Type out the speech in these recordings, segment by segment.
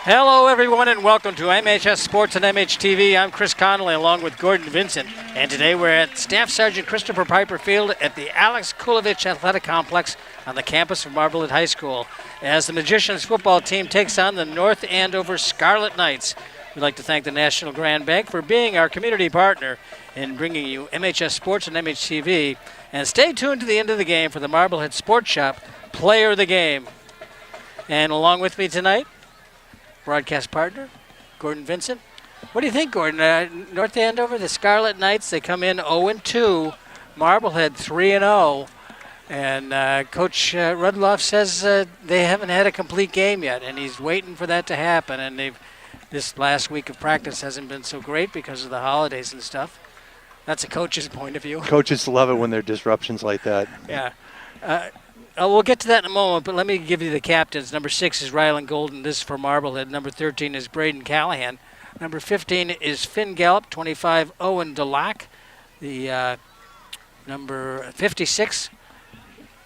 Hello, everyone, and welcome to MHS Sports and MHTV. I'm Chris Connolly, along with Gordon Vincent, and today we're at Staff Sergeant Christopher Piper Field at the Alex Kulovich Athletic Complex on the campus of Marblehead High School as the Magicians football team takes on the North Andover Scarlet Knights. We'd like to thank the National Grand Bank for being our community partner in bringing you MHS Sports and MHTV. And stay tuned to the end of the game for the Marblehead Sports Shop Player of the Game. And along with me tonight, broadcast partner, Gordon Vincent. What do you think, Gordon? North Andover, the Scarlet Knights, they come in 0-2. Marblehead 3-0. And Coach Rudloff says they haven't had a complete game yet, and he's waiting for that to happen. And this last week of practice hasn't been so great because of the holidays and stuff. That's a coach's point of view. Coaches love it when there are disruptions like that. Yeah. We'll get to that in a moment, but let me give you the captains. Number 6 is Rylan Golden. This is for Marblehead. Number 13 is Braden Callahan. Number 15 is Finn Gallup. 25, Owen Delac. The number 56,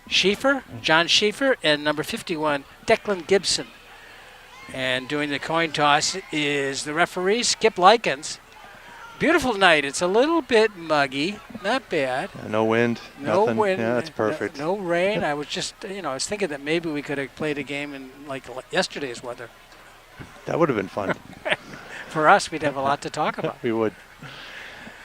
John Schieffer. And number 51, Declan Gibson. And doing the coin toss is the referee, Skip Likens. Beautiful night. It's a little bit muggy. Not bad. No wind. No nothing. wind. Yeah, that's perfect. No rain. I was just, I was thinking that maybe we could have played a game in like yesterday's weather. That would have been fun. For us, we'd have a lot to talk about. We would.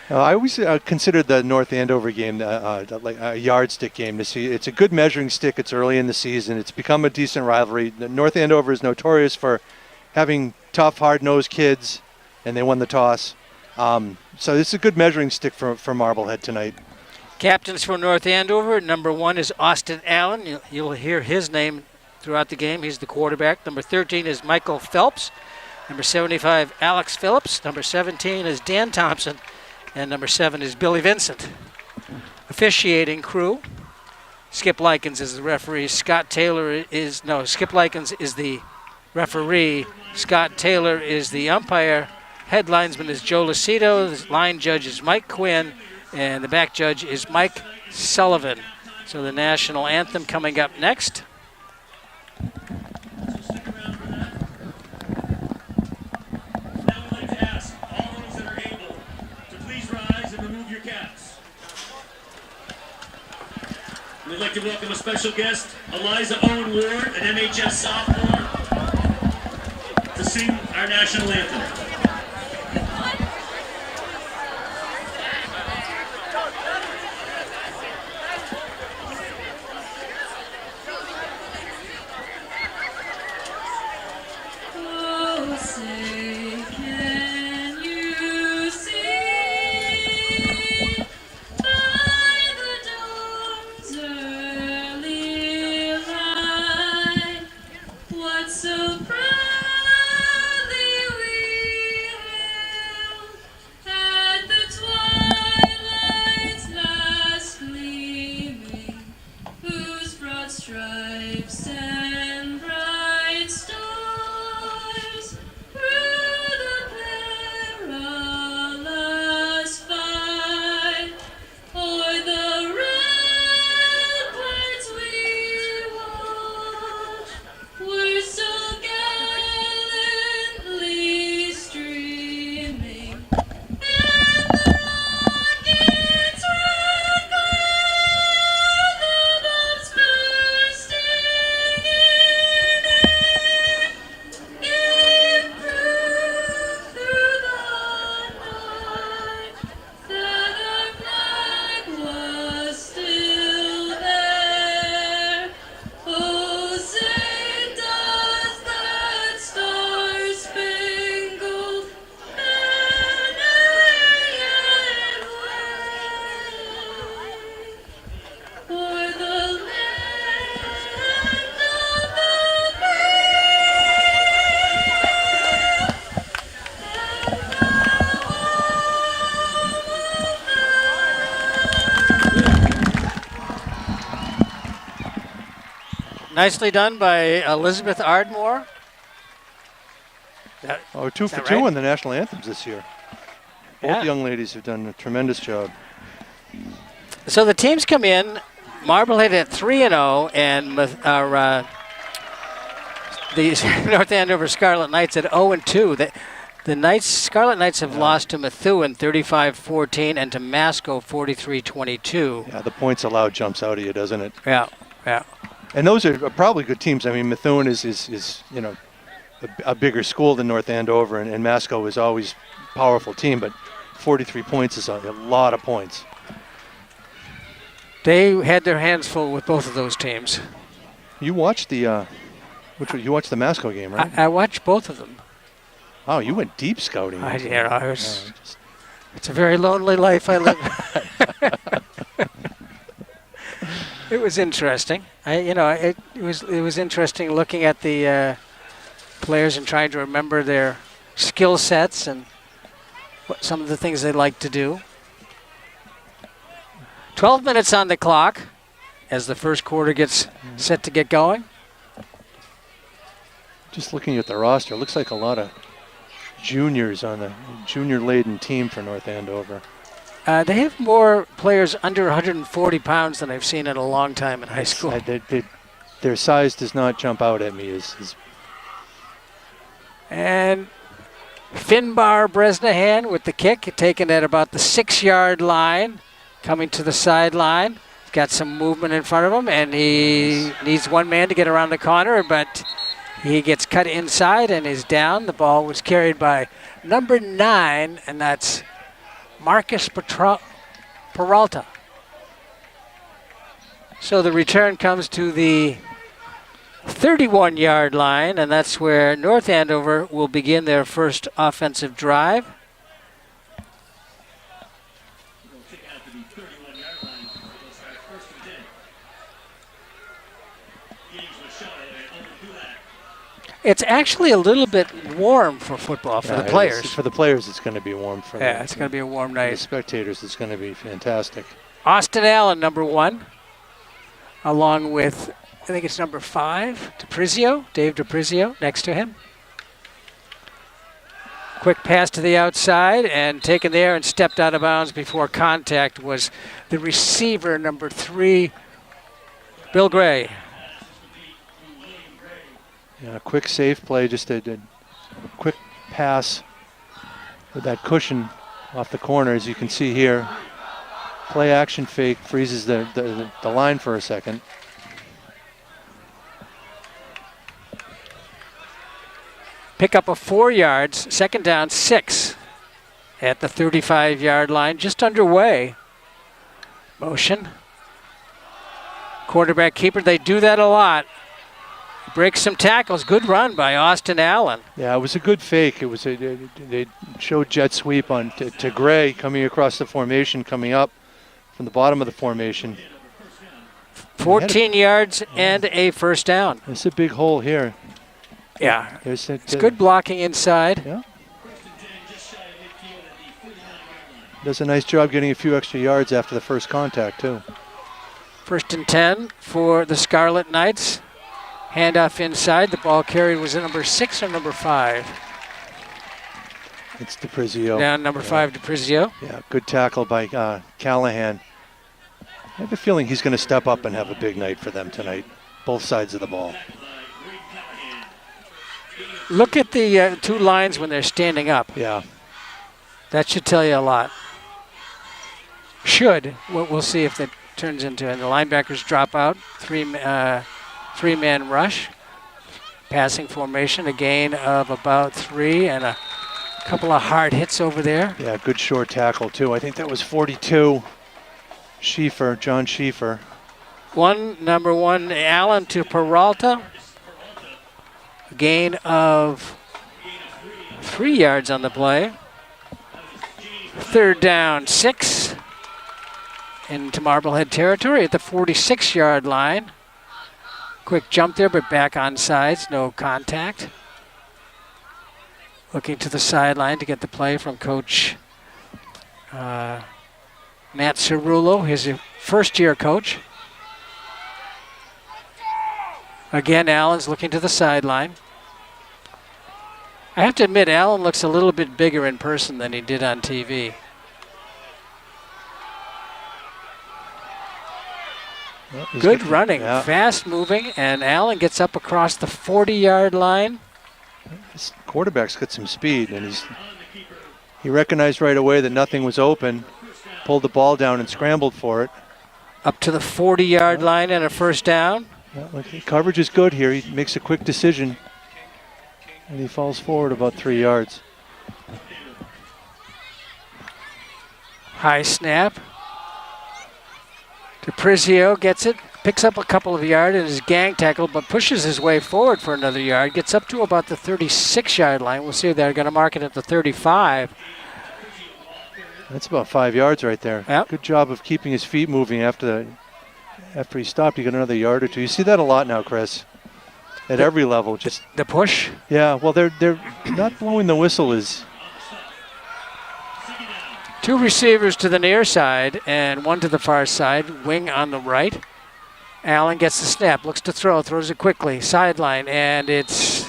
I always considered the North Andover game like a yardstick game to see. It's a good measuring stick. It's early in the season. It's become a decent rivalry. North Andover is notorious for having tough, hard-nosed kids, and they won the toss. So this is a good measuring stick for Marblehead tonight. Captains for North Andover. Number 1 is Austin Allen. You'll hear his name throughout the game. He's the quarterback. Number 13 is Michael Phelps. Number 75, Alex Phillips. Number 17 is Dan Thompson. And number 7 is Billy Vincent. Officiating crew. Skip Likens is the referee. Skip Likens is the referee. Scott Taylor is the umpire. Head linesman is Joe Lucido. The line judge is Mike Quinn. And the back judge is Mike Sullivan. So the national anthem coming up next. Now I'd like to ask all those that are able to please rise and remove your caps. We'd like to welcome a special guest, Eliza Owen Ward, an MHS sophomore, to sing our national anthem. Nicely done by Elizabeth Ardmore. Oh, 2 for 2 right? on the national anthems this year. Both Yeah. young ladies have done a tremendous job. So the teams come in, Marblehead at 3-0, and the North Andover Scarlet Knights at 0-2. The Scarlet Knights have lost to Methuen 35-14 and to Masco 43-22. Yeah, the points allowed jumps out of you, doesn't it? Yeah, yeah. And those are probably good teams. I mean, Methuen is a bigger school than North Andover, and Masco is always a powerful team, but 43 points is a lot of points. They had their hands full with both of those teams. You watched the you watched the Masco game, right? I watched both of them. Oh, you went deep scouting. It's a very lonely life I live. It was interesting. It was interesting looking at the players and trying to remember their skill sets and some of the things they like to do. 12 minutes on the clock as the first quarter gets set to get going. Just looking at the roster, it looks like a lot of juniors on the junior-laden team for North Andover. They have more players under 140 pounds than I've seen in a long time in high school. Their size does not jump out at me. And Finbar Bresnahan with the kick, taken at about the 6-yard line, coming to the sideline. Got some movement in front of him, and he needs one man to get around the corner, but he gets cut inside and is down. The ball was carried by number 9, and that's Marcus Peralta. So the return comes to the 31-yard line, and that's where North Andover will begin their first offensive drive. It's actually a little bit warm for football for the players. For the players, it's going to be warm. It's going to be a warm night. For the spectators, it's going to be fantastic. Austin Allen, number 1, along with, I think it's number 5, Dave DiPrizio, next to him. Quick pass to the outside and taken there and stepped out of bounds before contact was the receiver, number 3, Bill Gray. Yeah, a quick safe play, just a quick pass with that cushion off the corner, as you can see here. Play action fake, freezes the line for a second. Pick up of 4 yards, second down 6 at the 35-yard line, just underway. Motion. Quarterback keeper, they do that a lot. Breaks some tackles. Good run by Austin Allen. Yeah, it was a good fake. It was they showed jet sweep on to Gray coming across the formation, coming up from the bottom of the formation. 14 yards and a first down. It's a big hole here. Yeah, it's good blocking inside. Yeah. Does a nice job getting a few extra yards after the first contact, too. 1st and 10 for the Scarlet Knights. Handoff inside. The ball carried was it number 6 or number 5? It's DiPrizio. Down number 5, DiPrizio. Yeah, good tackle by Callahan. I have a feeling he's going to step up and have a big night for them tonight, both sides of the ball. Look at the 2 lines when they're standing up. Yeah. That should tell you a lot. Should. We'll see if that turns into, and the linebackers drop out. 3-man rush. Passing formation, a gain of about 3 and a couple of hard hits over there. Yeah, good short tackle too. I think that was 42. John Schieffer. Number 1, Allen to Peralta. A gain of 3 yards on the play. 3rd down 6 into Marblehead territory at the 46-yard line. Quick jump there, but back on sides, no contact. Looking to the sideline to get the play from Coach Matt Cerullo, his first-year coach. Again, Allen's looking to the sideline. I have to admit, Allen looks a little bit bigger in person than he did on TV. Good running, fast moving, and Allen gets up across the 40-yard line. This quarterback's got some speed, and he recognized right away that nothing was open, pulled the ball down and scrambled for it. Up to the 40-yard line and a first down. The coverage is good here. He makes a quick decision, and he falls forward about 3 yards. High snap. DePrizio gets it, picks up a couple of yards and is gang tackled, but pushes his way forward for another yard. Gets up to about the 36-yard line. We'll see if they're going to mark it at the 35. That's about 5 yards right there. Yep. Good job of keeping his feet moving after he stopped. He got another yard or two. You see that a lot now, Chris. At every level, just the push. Yeah, well, they're not blowing the whistle is. Two receivers to the near side and one to the far side. Wing on the right. Allen gets the snap, looks to throw, throws it quickly, sideline, and it's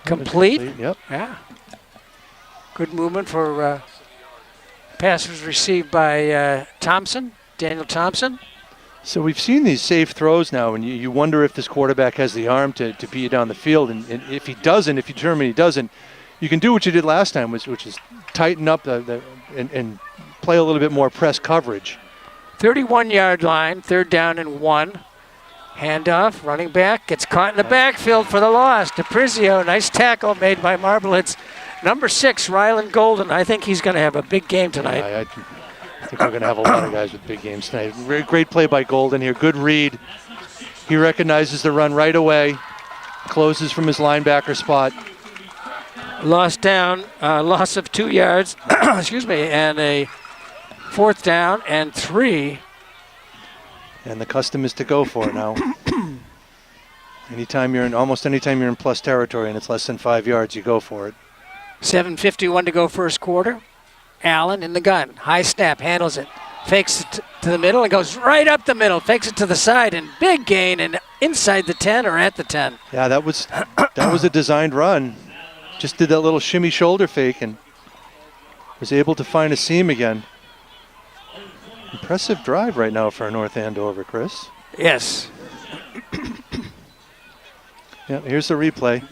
complete. Yep. Yeah. Good movement for pass was received by Thompson, Daniel Thompson. So we've seen these safe throws now, and you wonder if this quarterback has the arm to beat you down the field. And if he doesn't, if you determine he doesn't, you can do what you did last time, which is tighten up and play a little bit more press coverage. 31-yard line, 3rd down and 1. Handoff, running back, gets caught in the backfield for the loss. DePrizio, nice tackle made by Marblehead's number 6, Rylan Golden. I think he's going to have a big game tonight. I think we're going to have a lot of guys with big games tonight. Great play by Golden here. Good read. He recognizes the run right away. Closes from his linebacker spot. Loss of 2 yards, excuse me, and a 4th down and 3. And the custom is to go for it now. Almost anytime you're in plus territory and it's less than 5 yards, you go for it. 7:51 to go first quarter. Allen in the gun. High snap, handles it. Fakes it to the middle and goes right up the middle. Fakes it to the side and big gain and inside the 10 or at the 10. Yeah, that was a designed run. Just did that little shimmy shoulder fake and was able to find a seam again. Impressive drive right now for North Andover, Chris. Yes. Yeah, here's the replay.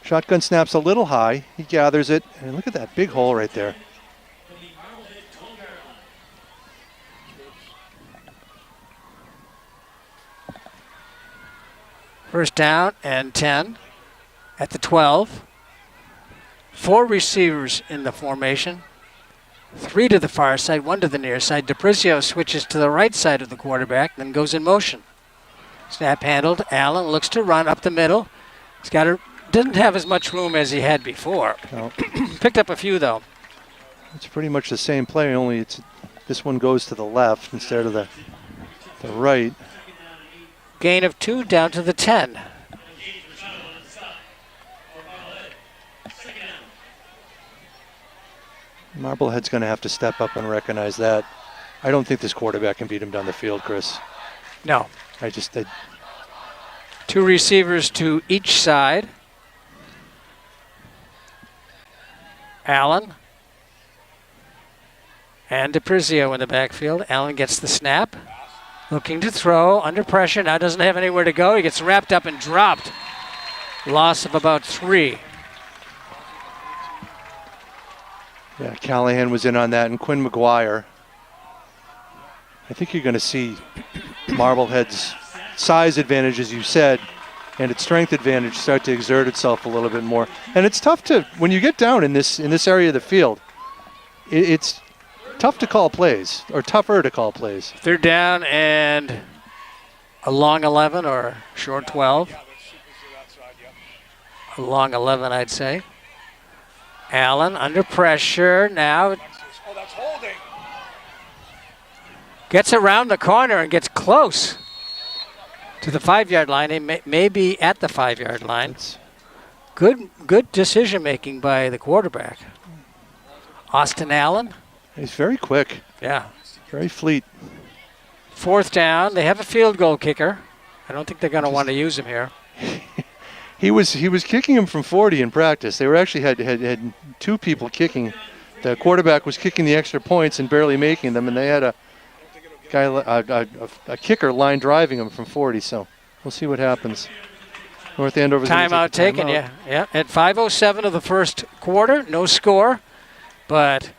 Shotgun snaps a little high. He gathers it, and look at that big hole right there. First down and 10 at the 12. 4 receivers in the formation. 3 to the far side, 1 to the near side. DePrizio switches to the right side of the quarterback, then goes in motion. Snap handled. Allen looks to run up the middle. Didn't have as much room as he had before. No. Picked up a few, though. It's pretty much the same play, only this one goes to the left instead of the right. Gain of 2 down to the 10. Marblehead's going to have to step up and recognize that. I don't think this quarterback can beat him down the field, Chris. No. 2 receivers to each side. Allen and DePrizio in the backfield. Allen gets the snap. Looking to throw, under pressure, now doesn't have anywhere to go. He gets wrapped up and dropped. Loss of about 3. Yeah, Callahan was in on that, and Quinn McGuire. I think you're going to see Marblehead's size advantage, as you said, and its strength advantage start to exert itself a little bit more. And it's tough when you get down in this area of the field, it's tough to call plays, or tougher to call plays. 3rd down and a long 11 or short 12. A long 11, I'd say. Allen under pressure now. That's holding. Gets around the corner and gets close to the 5-yard line. He may be at the 5-yard line. Good decision making by the quarterback. Austin Allen. He's very quick. Yeah. Very fleet. 4th down. They have a field goal kicker. I don't think they're going to want to use him here. He was kicking him from 40 in practice. They were actually had 2 people kicking. The quarterback was kicking the extra points and barely making them, and they had guy, a kicker line driving him from 40. So we'll see what happens. North Andover's timeout taken, yeah. At 5:07 of the first quarter, no score, but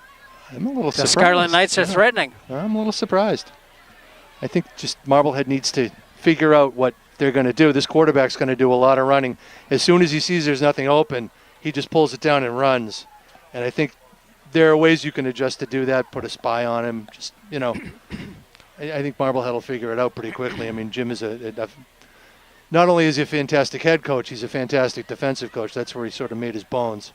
I'm a little the surprised. Scarlet Knights are threatening. I'm a little surprised. I think just Marblehead needs to figure out what they're going to do. This quarterback's going to do a lot of running. As soon as he sees there's nothing open, he just pulls it down and runs. And I think there are ways you can adjust to do that, put a spy on him. Just, I think Marblehead will figure it out pretty quickly. I mean, Jim is not only is he a fantastic head coach, he's a fantastic defensive coach. That's where he sort of made his bones.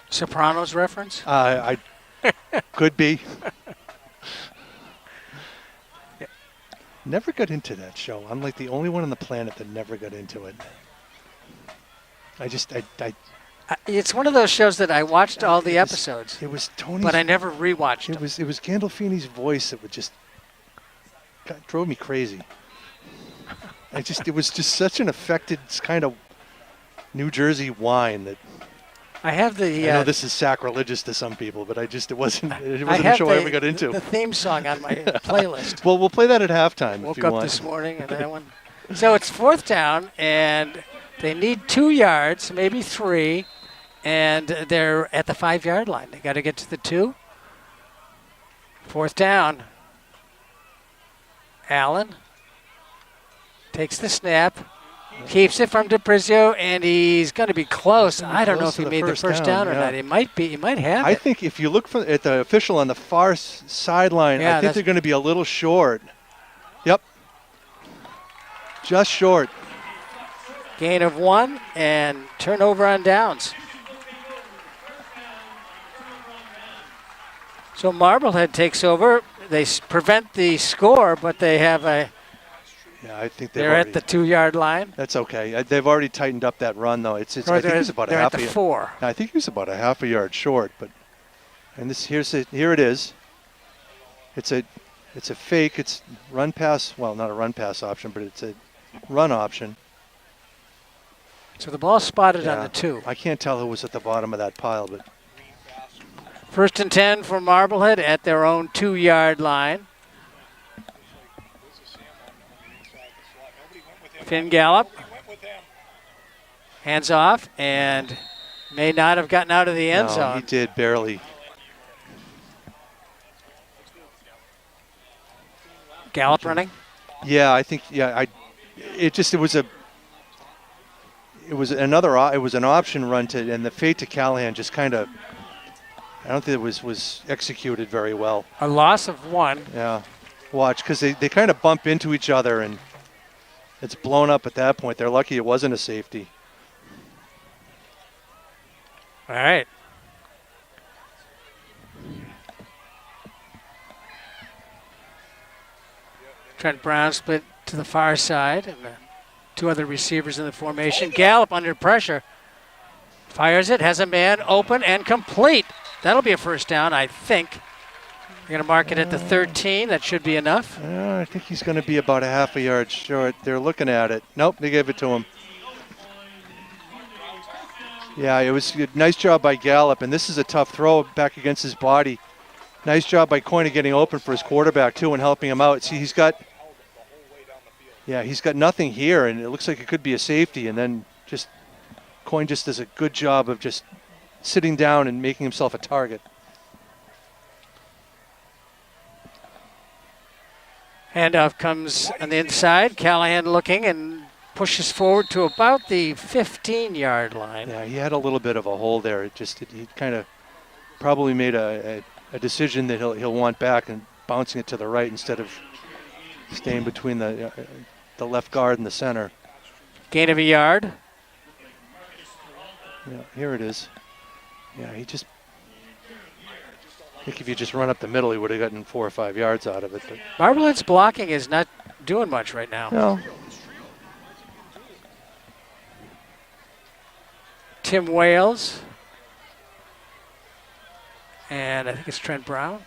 Sopranos reference? I could be. Never got into that show. I'm like the only one on the planet that never got into it. It's one of those shows that I watched all the episodes. It was Tony's. But I never rewatched it. It was Gandolfini's voice that would just drove me crazy. It was just such an affected kind of New Jersey whine that. I have the. I know this is sacrilegious to some people, but it wasn't a show I ever got into. The theme song on my playlist. Well, we'll play that at halftime. Woke if you up want. this morning and that one. So it's 4th down, and they need 2 yards, maybe 3, and they're at the 5-yard line. They got to get to the 2. 4th down. Allen takes the snap, keeps it from DePrizio, and he's going to be close. I don't know if he made the first down or not. He might be. He might have it. I think if you look at the official on the far sideline, I think they're going to be a little short. Yep. Just short. Gain of 1 and turnover on downs. So Marblehead takes over. They prevent the score, but they have a. Yeah, I think they're at the 2-yard line. That's okay. They've already tightened up that run, though. I think he's about they're a half at the a 4. I think he's about a half a yard short, but here it is. It's a fake. It's run pass. Well, not a run pass option, but it's a run option. So the ball spotted on the 2. I can't tell who was at the bottom of that pile, but 1st and 10 for Marblehead at their own 2-yard line. Finn Gallup. Hands off and may not have gotten out of the end zone. He did barely. Gallup running? Yeah, I think. Yeah, it was an option run and the fade to Callahan just kind of. I don't think it was executed very well. A loss of 1. Yeah, watch because they kind of bump into each other and it's blown up at that point. They're lucky it wasn't a safety. All right. Trent Brown split to the far side, and 2 other receivers in the formation. Gallup under pressure. Fires it, has a man open and complete. That'll be a first down, I think. You're going to mark it at the 13. That should be enough. I think he's going to be about a half a yard short. They're looking at it. Nope, they gave it to him. Yeah, it was a nice job by Gallup, and this is a tough throw back against his body. Nice job by Coyne getting open for his quarterback, too, and helping him out. See, he's got nothing here, and it looks like it could be a safety, and then Coyne just does a good job of just sitting down and making himself a target. Handoff comes on the inside. Callahan looking and pushes forward to about the 15-yard line. Yeah, he had a little bit of a hole there. He kind of probably made a decision that he'll want back and bouncing it to the right instead of staying between the left guard and the center. Gain of a yard. Yeah, here it is. Yeah, I think if you just run up the middle, he would have gotten 4 or 5 yards out of it. But Marblehead's blocking is not doing much right now. No. Tim Wales. And I think it's Trent Brown.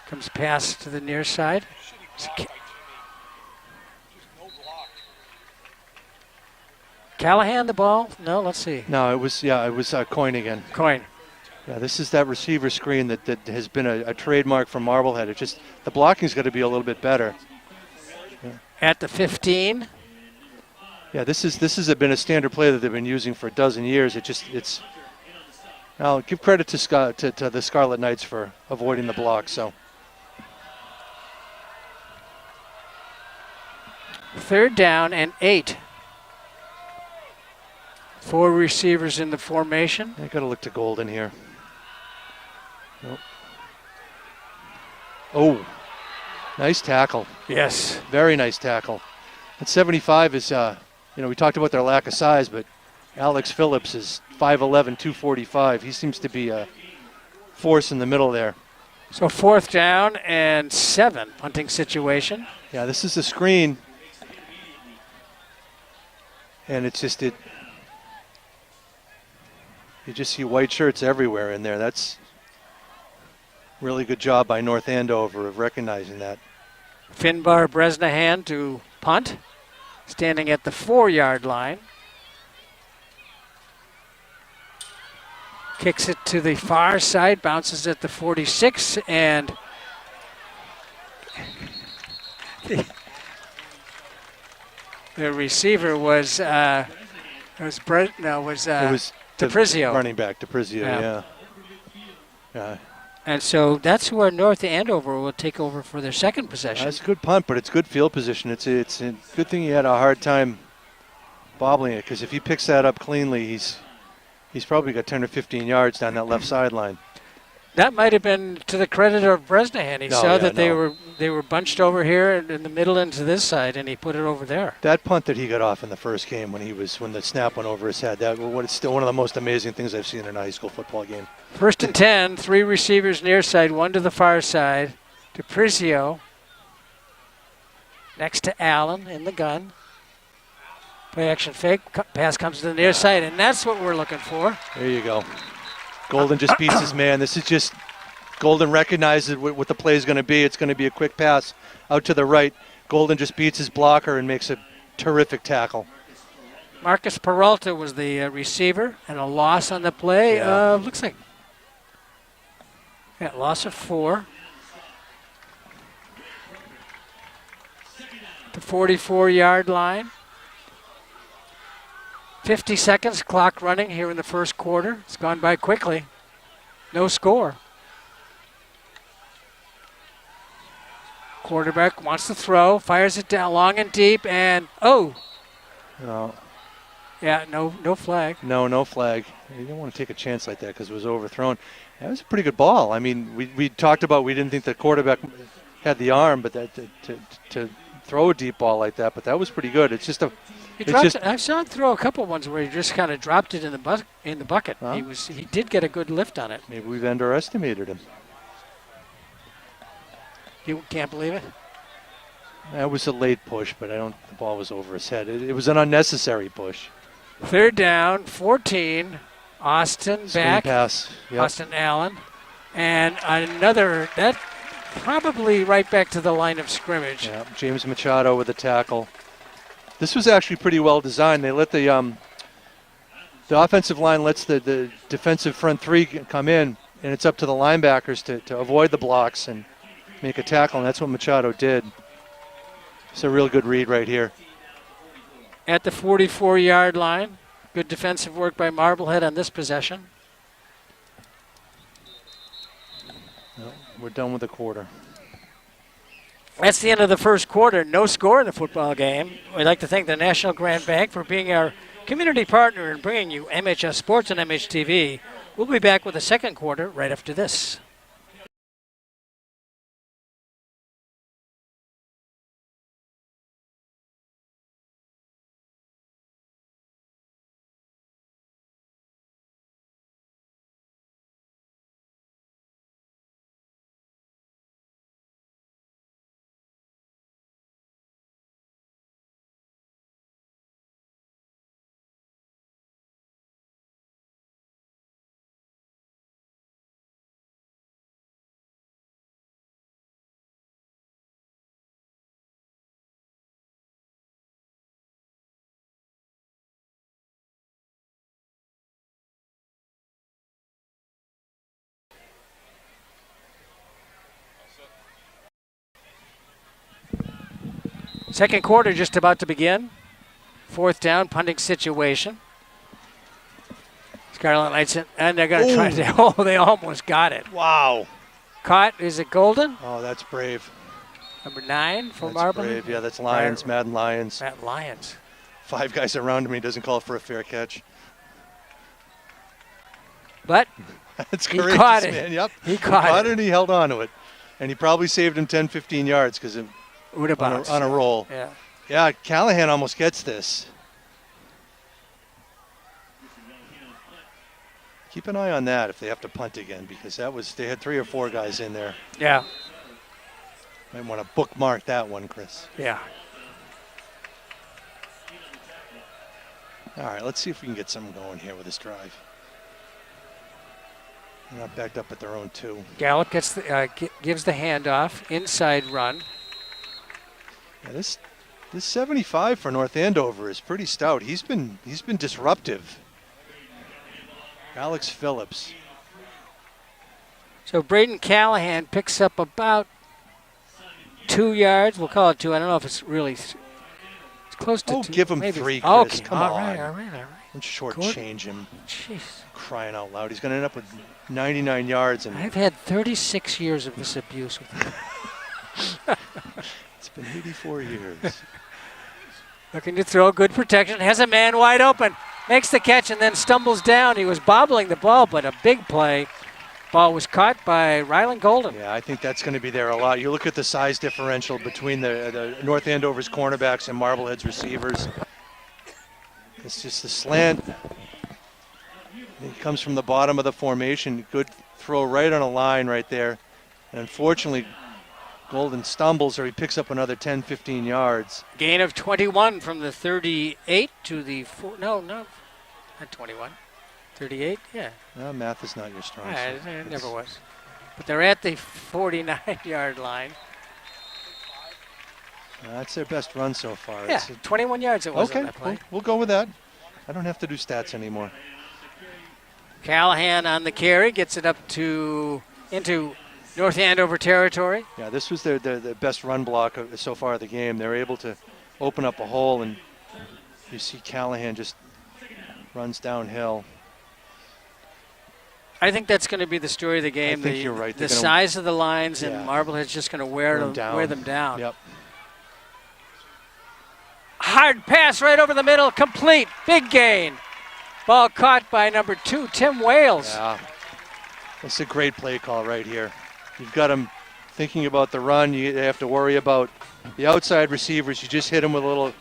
Comes past to the near side. Callahan the ball? No, let's see. No, it was Coyne again. Coyne. Yeah, this is that receiver screen that has been a trademark for Marblehead. It's just the blocking's got to be a little bit better. Yeah. At the 15. Yeah, this has been a standard play that they've been using for a dozen years. It's. I'll give credit to the Scarlet Knights for avoiding the block. So. 3rd down and 8. 4 receivers in the formation. I got to look to Golden here. Nope. Oh, nice tackle. Yes. Very nice tackle. And 75 is, we talked about their lack of size, but Alex Phillips is 5'11", 245. He seems to be a force in the middle there. So 4th down and 7, punting situation. Yeah, this is a screen. And it's just, you just see white shirts everywhere in there. That's really good job by North Andover of recognizing that. Finbar Bresnahan to punt, standing at the 4-yard line. Kicks it to the far side, bounces at the 46, and the receiver was DePrizio. Running back DePrizio, yeah. And so that's where North Andover will take over for their second possession. That's a good punt, but it's good field position. It's a good thing he had a hard time bobbling it, because if he picks that up cleanly, he's probably got 10 or 15 yards down that left sideline. That might have been to the credit of Bresnahan. He saw that they were bunched over here in the middle and to this side, and he put it over there. That punt that he got off in the first game when the snap went over his head, it's still one of the most amazing things I've seen in a high school football game. 1st and 10, 3 receivers near side, 1 to the far side. DePrizio next to Allen in the gun. Play action fake, pass comes to the near side, and that's what we're looking for. There you go. Golden just beats his man. This is just, Golden recognizes what the play is going to be. It's going to be a quick pass out to the right. Golden just beats his blocker and makes a terrific tackle. Marcus Peralta was the receiver, and a loss on the play. Yeah. Looks like loss of 4. The 44-yard line. 50 seconds, clock running here in the first quarter. It's gone by quickly. No score. Quarterback wants to throw, fires it down long and deep, and No. Yeah, no flag. No flag. You don't want to take a chance like that because it was overthrown. That was a pretty good ball. I mean, we talked about we didn't think the quarterback had the arm, but to throw a deep ball like that, but that was pretty good. It's just a. I saw him throw a couple ones where he just kind of dropped it in the bucket. Huh? He did get a good lift on it. Maybe we've underestimated him. You can't believe it? That was a late push, but the ball was over his head. It was an unnecessary push. 3rd down, 14. Austin Screen back. pass. Yep. Austin Allen. And another, that probably right back to the line of scrimmage. Yeah, James Machado with a tackle. This was actually pretty well designed. They let the offensive line lets the defensive front 3 come in, and it's up to the linebackers to avoid the blocks and make a tackle, and that's what Machado did. It's a real good read right here. At the 44-yard line, good defensive work by Marblehead on this possession. Well, we're done with the quarter. That's the end of the first quarter. No score in the football game. We'd like to thank the National Grand Bank for being our community partner in bringing you MHS Sports and MHTV. We'll be back with the second quarter right after this. Second quarter just about to begin. Fourth down, punting situation. Scarlet Knights, and they're going to try to, oh, they almost got it. Wow. Caught, is it Golden? Oh, that's brave. Number 9 for That's Marblehead. brave. Yeah, that's Lions, Madden Lions. Matt Lions. 5 guys around him, he doesn't call for a fair catch. But That's he courageous, caught it. man. Yep. He caught it. And he held on to it. And he probably saved him 10, 15 yards because Would have bounced. on a roll. Yeah. Yeah, Callahan almost gets this. Keep an eye on that if they have to punt again, because they had 3 or 4 guys in there. Yeah. Might want to bookmark that one, Chris. Yeah. All right, let's see if we can get something going here with this drive. They're not backed up at their own 2. Gallup gets gives the handoff, inside run. Yeah, this 75 for North Andover is pretty stout. He's been disruptive. Alex Phillips. So Braden Callahan picks up about 2 yards. We'll call it 2. I don't know if it's really. It's close to 2. Give him maybe. 3, Chris. Okay. Come all on. right. Don't shortchange him. Jeez. Crying out loud. He's going to end up with 99 yards. And I've had 36 years of this abuse with him. it's been 84 years. Looking to throw, good protection. Has a man wide open. Makes the catch and then stumbles down. He was bobbling the ball, but a big play. Ball was caught by Rylan Golden. Yeah, I think that's going to be there a lot. You look at the size differential between the North Andover's cornerbacks and Marblehead's receivers. It's just the slant. He comes from the bottom of the formation. Good throw right on a line right there. And unfortunately, Golden stumbles or he picks up another 10, 15 yards. Gain of 21 from the 38 to the 4. No, not 21. 38, yeah. No, math is not your strong Yeah, suit. it never was. But they're at the 49-yard line. That's their best run so far. Yeah, 21 yards it was on okay, that play. we'll go with that. I don't have to do stats anymore. Callahan on the carry, gets it up into North Andover territory. Yeah, this was their best run block so far of the game. They were able to open up a hole, and you see Callahan just runs downhill. I think that's going to be the story of the game. I think you're right. The size of the lines, and Yeah. Marblehead's just going to wear them down. Yep. Hard pass right over the middle, complete, big gain. Ball caught by number 2, Tim Wales. Yeah, that's a great play call right here. You've got him thinking about the run. You have to worry about the outside receivers. You just hit him with a little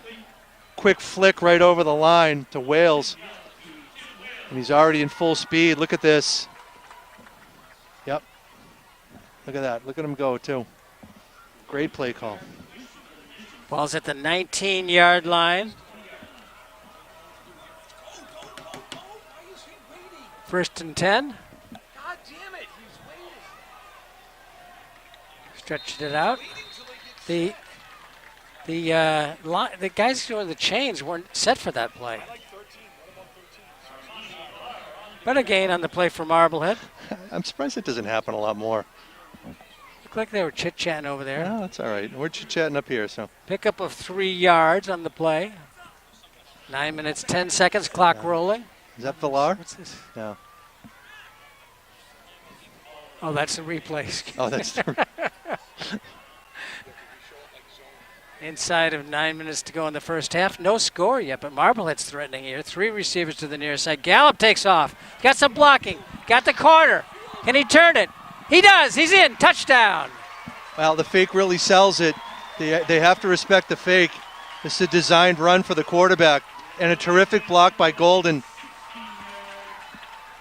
quick flick right over the line to Wales. And he's already in full speed. Look at this. Yep. Look at that. Look at him go, too. Great play call. Ball's at the 19-yard line. First and 10. Stretched it out. The guys doing the chains weren't set for that play. But a gain on the play for Marblehead. I'm surprised it doesn't happen a lot more. Looked like they were chit-chatting over there. No, that's all right. We're chit-chatting up here, so. Pickup of 3 yards on the play. 9 minutes, 10 seconds, clock rolling. Is that Villar? What's this? No. Oh, that's a replay. Oh, that's Inside of 9 minutes to go in the first half. No score yet, but Marblehead's threatening here. 3 receivers to the near side. Gallup takes off. Got some blocking. Got the corner. Can he turn it? He does. He's in. Touchdown. Well, the fake really sells it. They have to respect the fake. This is a designed run for the quarterback. And a terrific block by Golden.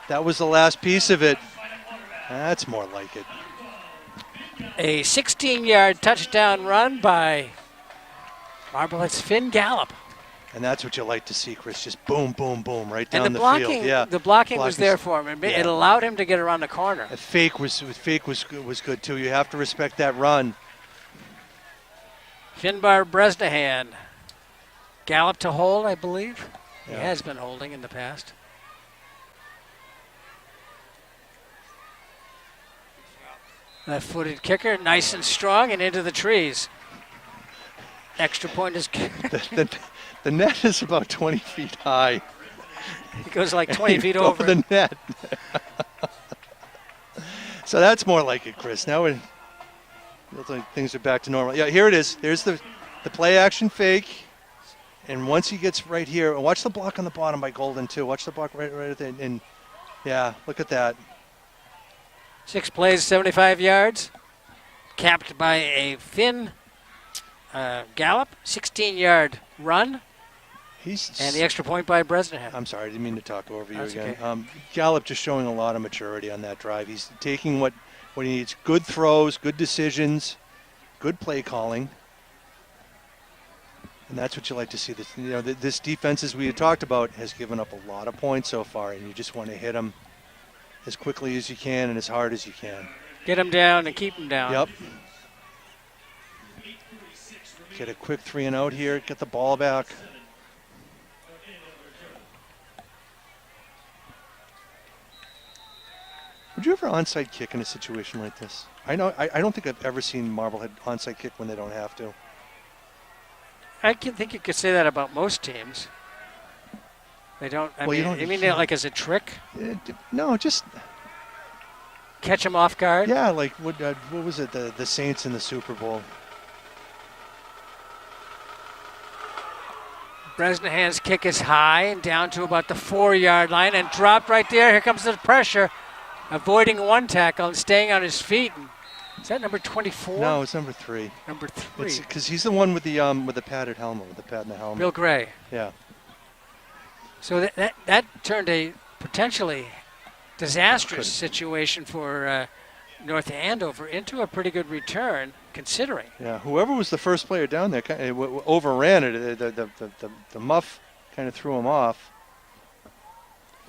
That was the last piece of it. That's more like it. A 16-yard touchdown run by Marblehead's Finn Gallup. And that's what you like to see, Chris. Just boom, boom, boom, right down And the blocking, field. Yeah, the blocking was there for him. It Yeah. allowed him to get around the corner. The fake was good too. You have to respect that run. Finbar Bresnahan. Gallup to hold, I believe. Yeah. He has been holding in the past. Left-footed kicker, nice and strong and into the trees. Extra point is good. The net is about 20 feet high. It goes like 20 feet over. The net. So that's more like it, Chris. Now it looks like things are back to normal. Yeah, here it is. Here's the play action fake. And once he gets right here, and watch the block on the bottom by Golden too. Watch the block right at the and yeah, look at that. 6 plays, 75 yards. Capped by a Finn Gallop, 16-yard run. And the extra point by Bresnahan. I'm sorry, I didn't mean to talk over you again. Okay. Gallup just showing a lot of maturity on that drive. He's taking what he needs: good throws, good decisions, good play calling, and that's what you like to see. This defense, as we had talked about, has given up a lot of points so far, and you just want to hit them as quickly as you can and as hard as you can. Get them down and keep them down. Yep. Get a quick 3 and out here. Get the ball back. Would you ever onside kick in a situation like this? I don't think I've ever seen Marblehead onside kick when they don't have to. I think you could say that about most teams. They don't. You mean like as a trick? No, just catch them off guard. Yeah, like what was it? The Saints in the Super Bowl. Bresnahan's kick is high and down to about the 4-yard line and dropped right there. Here comes the pressure. Avoiding one tackle and staying on his feet. Is that number 24? No, it's number 3. Number 3. Because he's the one with the padded helmet, with the pad in the helmet. Bill Gray. Yeah. So that turned a potentially disastrous situation for North Andover into a pretty good return, considering. Yeah, whoever was the first player down there overran it. The muff kind of threw him off.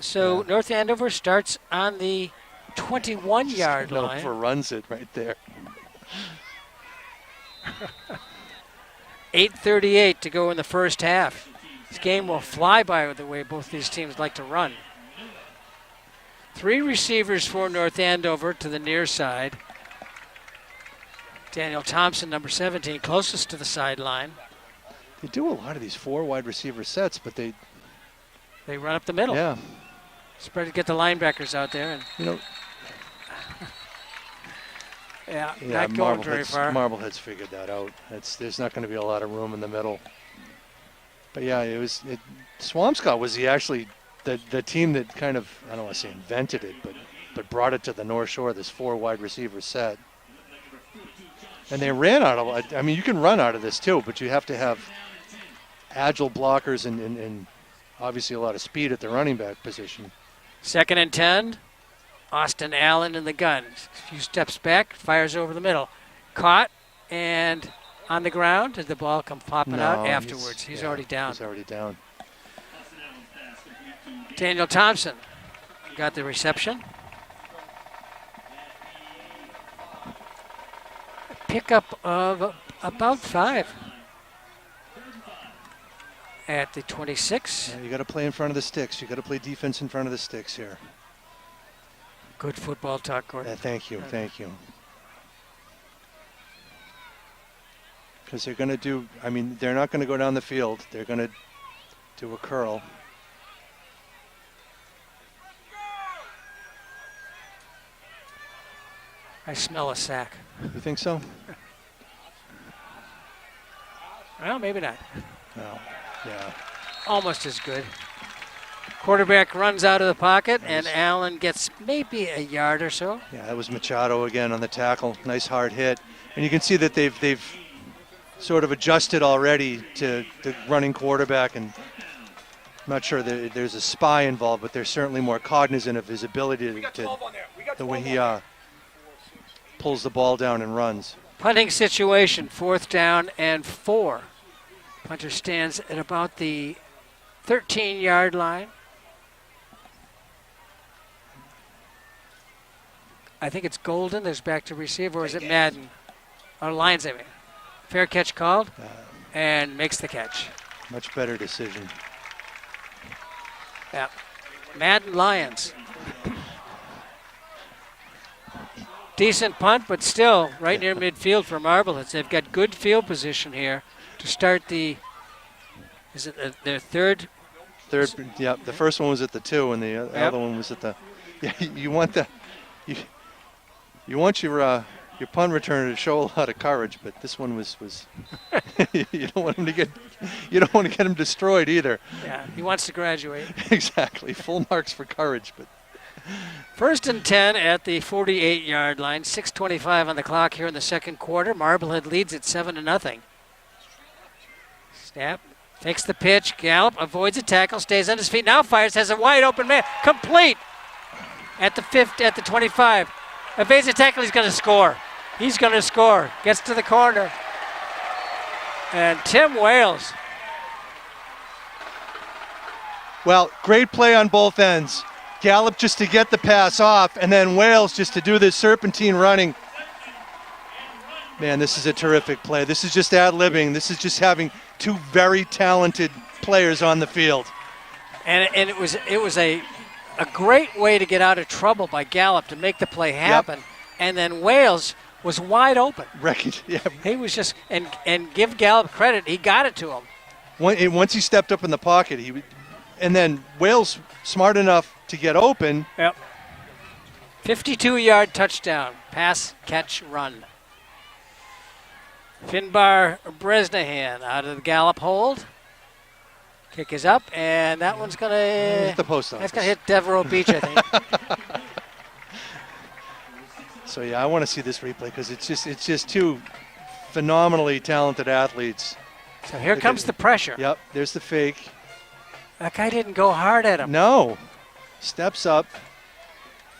So yeah. North Andover starts on the 21-yard line. Overruns it right there. 8:38 to go in the first half. This game will fly by the way both these teams like to run. 3 receivers for North Andover to the near side. Daniel Thompson, number 17, closest to the sideline. They do a lot of these 4 wide receiver sets, but they run up the middle. Yeah. Spread to get the linebackers out there. And not going very far. Marblehead's figured that out. There's not going to be a lot of room in the middle. But yeah, Swampscott was the team that kind of, I don't want to say invented it, but brought it to the North Shore, this 4 wide receiver set. And they ran out of, you can run out of this too, but you have to have agile blockers and obviously a lot of speed at the running back position. 2nd and 10. Austin Allen in the gun. A few steps back, fires over the middle. Caught and on the ground. Did the ball come popping out afterwards? He's already down. He's already down. Daniel Thompson got the reception. Pickup of about 5 at the 26. Yeah, you got to play in front of the sticks. You got to play defense in front of the sticks here. Good football talk, Gordon. Thank you. Because they're going to do, they're not going to go down the field. They're going to do a curl. I smell a sack. You think so? Well, maybe not. No. Yeah. Almost as good. Quarterback runs out of the pocket, and Allen gets maybe a yard or so. Yeah, that was Machado again on the tackle. Nice hard hit. And you can see that they've sort of adjusted already to the running quarterback. And I'm not sure there's a spy involved, but they're certainly more cognizant of his ability to the way he pulls the ball down and runs. Punting situation, 4th down and 4. Punter stands at about the 13-yard line. I think it's Golden. There's back to receive, or is it Madden? Or Lyons, Fair catch called, and makes the catch. Much better decision. Yeah. Madden Lyons. Decent punt, but still right near midfield for Marblehead. They've got good field position here. to start their third? Third, yeah. The first one was at the 2, and the other one was at the. Yeah, you want you want your punt returner to show a lot of courage, but this one was you don't want him to get him destroyed either. Yeah, he wants to graduate. Exactly, full marks for courage, but. 1st and 10 at the 48-yard line. 6:25 on the clock here in the second quarter. Marblehead leads at 7-0. Snap, fakes the pitch. Gallup avoids a tackle, stays on his feet. Now fires, has a wide open man, complete at the 25. Evades a tackle. He's going to score. He's going to score. Gets to the corner, and Tim Wales. Well, great play on both ends. Gallup just to get the pass off, and then Wales just to do this serpentine running. Man, this is a terrific play. This is just ad-libbing. This is just having two very talented players on the field. And it was a great way to get out of trouble by Gallup to make the play happen. Yep. And then Wales was wide open. Right. Yeah. He was just and give Gallup credit. He got it to him. Once he stepped up in the pocket, and then Wales smart enough to get open. Yep. 52-yard touchdown. Pass, catch, run. Finbar Bresnahan out of the Gallup hold. Kick is up, and that one's going to hit the post office. That's going to hit Devereaux Beach, I think. So yeah, I want to see this replay because it's just two phenomenally talented athletes. So here comes the pressure. Yep, there's the fake. That guy didn't go hard at him. No. Steps up.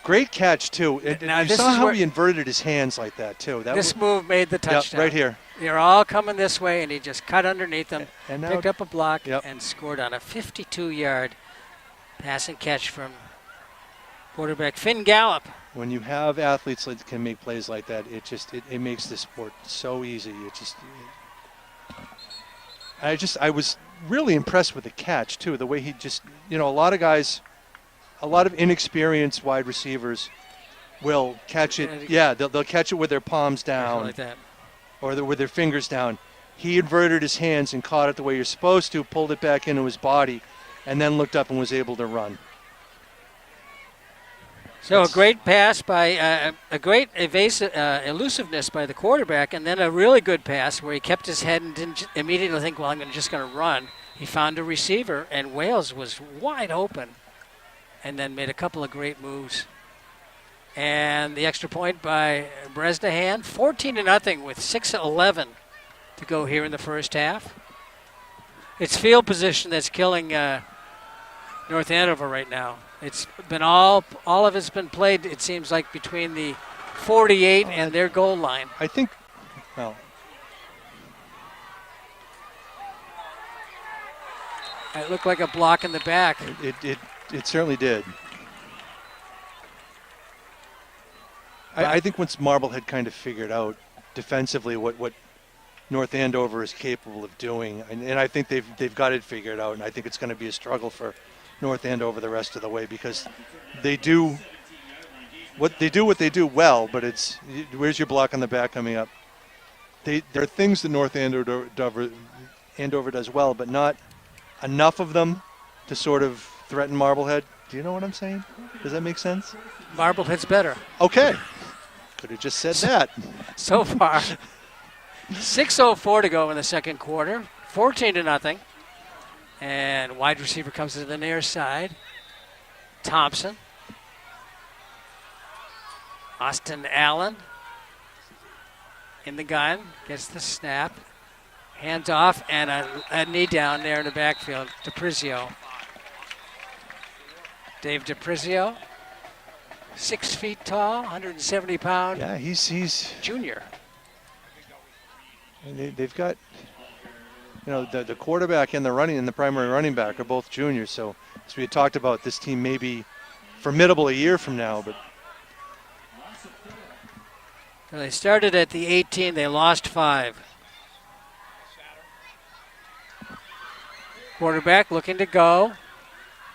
Great catch, too. Now, you saw how he inverted his hands like that, too. This move made the touchdown. Yep, right here. They're all coming this way, and he just cut underneath them, and now, picked up a block, yep. and scored on a 52-yard pass and catch from quarterback Finn Gallup. When you have athletes that can make plays like that, it makes the sport so easy. I was really impressed with the catch, too. The way he just, a lot of guys, a lot of inexperienced wide receivers will catch it. Yeah, they'll catch it with their palms down. Like that. Or with their fingers down. He inverted his hands and caught it the way you're supposed to, pulled it back into his body, and then looked up and was able to run. So a great pass by a great elusiveness by the quarterback, and then a really good pass where he kept his head and didn't immediately think, well, I'm just going to run. He found a receiver, and Wales was wide open, and then made a couple of great moves. And the extra point by Bresnahan, 14-0 with 6:11 to go here in the first half. It's field position that's killing North Andover right now. It's been all of it's been played, it seems like, between the 48 and their goal line. I think, well. It looked like a block in the back. It certainly did. I think once Marblehead kind of figured out defensively what North Andover is capable of doing, and I think they've got it figured out, and I think it's going to be a struggle for North Andover the rest of the way because they do what they do well, but it's where's your block on the back coming up? There are things that North Andover does well, but not enough of them to sort of threaten Marblehead. Do you know what I'm saying? Does that make sense? Marblehead's better. Okay. Could have just said that. So far, 6:04 to go in the second quarter, 14-0. And wide receiver comes to the near side. Thompson. Austin Allen in the gun, gets the snap. Hands off and a knee down there in the backfield. DiPrizio. Dave DiPrizio. 6 feet tall, 170 pound. Yeah, he's junior. And they've got, the quarterback and the primary running back are both juniors. So as we had talked about, this team may be formidable a year from now. But so they started at the 18. They lost 5. Quarterback looking to go,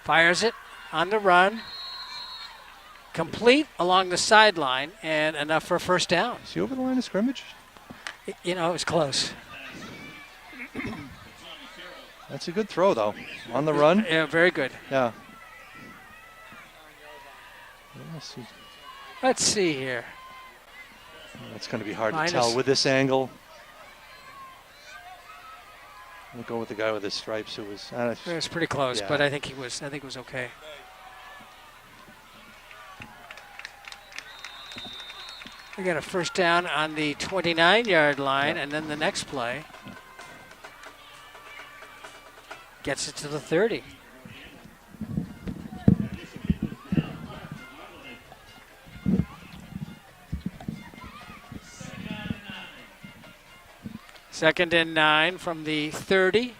fires it on the run. Complete along the sideline and enough for a first down. Is he over the line of scrimmage? It was close. That's a good throw, though. On the run. Yeah, very good. Yeah. Let's see here. It's going to be hard Minus. to tell with this angle. We'll go with the guy with the stripes who was. It was pretty close, yeah. but I think it was okay. We got a first down on the 29-yard line, and then the next play gets it to the 30. Second and 9 from the 30.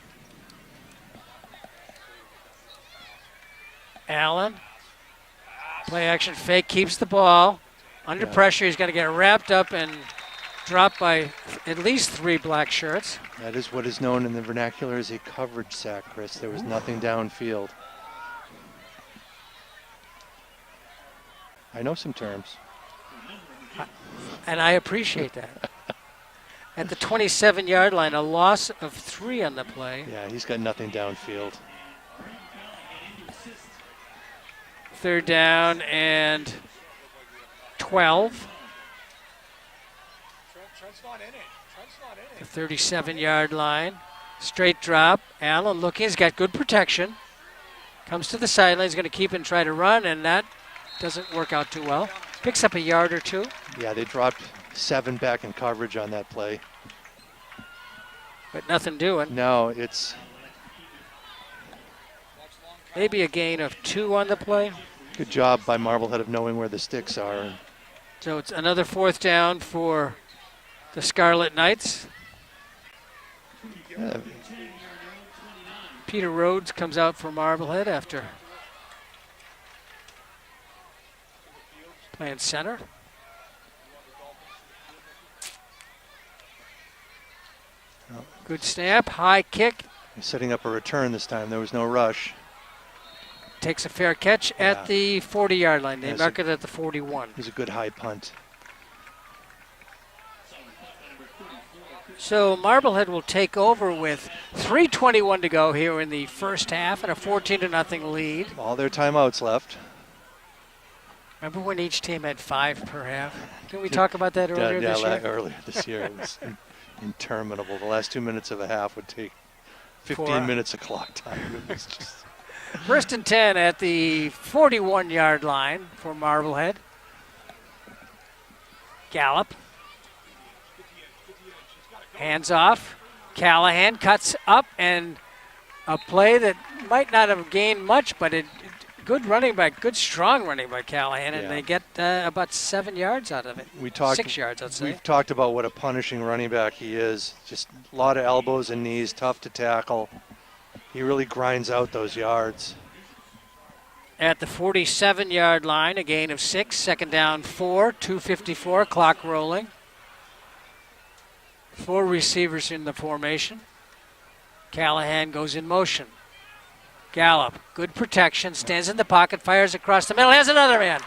Allen. Play action fake, keeps the ball. Under pressure, he's going to get wrapped up and dropped by at least 3 black shirts. That is what is known in the vernacular as a coverage sack, Chris. There was nothing downfield. I know some terms. And I appreciate that. At the 27-yard line, a loss of 3 on the play. Yeah, he's got nothing downfield. Third down and 12. The 37-yard line. Straight drop. Allen looking. He's got good protection. Comes to the sideline. He's going to keep and try to run, and that doesn't work out too well. Picks up a yard or 2. Yeah, they dropped 7 back in coverage on that play. But nothing doing. No, it's maybe a gain of 2 on the play. good job by Marblehead of knowing where the sticks are. So it's another fourth down for the Scarlet Knights. Yeah. Peter Rhodes comes out for Marblehead after playing center. Good snap, high kick. They're setting up a return this time. There was no rush. Takes a fair catch at the 40-yard line. They mark it at the 41. It was a good high punt. So Marblehead will take over with 3:21 to go here in the first half and a 14-0 lead. All their timeouts left. Remember when each team had 5 per half? Didn't we talk about that earlier this year? Earlier this year. It was interminable. The last 2 minutes of a half would take 15 minutes of clock time. It was just First and 10 at the 41-yard line for Marblehead. Gallup. Hands off. Callahan cuts up, and a play that might not have gained much, but good strong running by Callahan, and they get about 7 yards out of it. 6 yards, I'd say. We've talked about what a punishing running back he is. Just a lot of elbows and knees, tough to tackle. He really grinds out those yards. At the 47-yard line, a gain of 6, second down 4, 2:54, clock rolling. 4 receivers in the formation. Callahan goes in motion. Gallup, good protection, stands in the pocket, fires across the middle, has another man.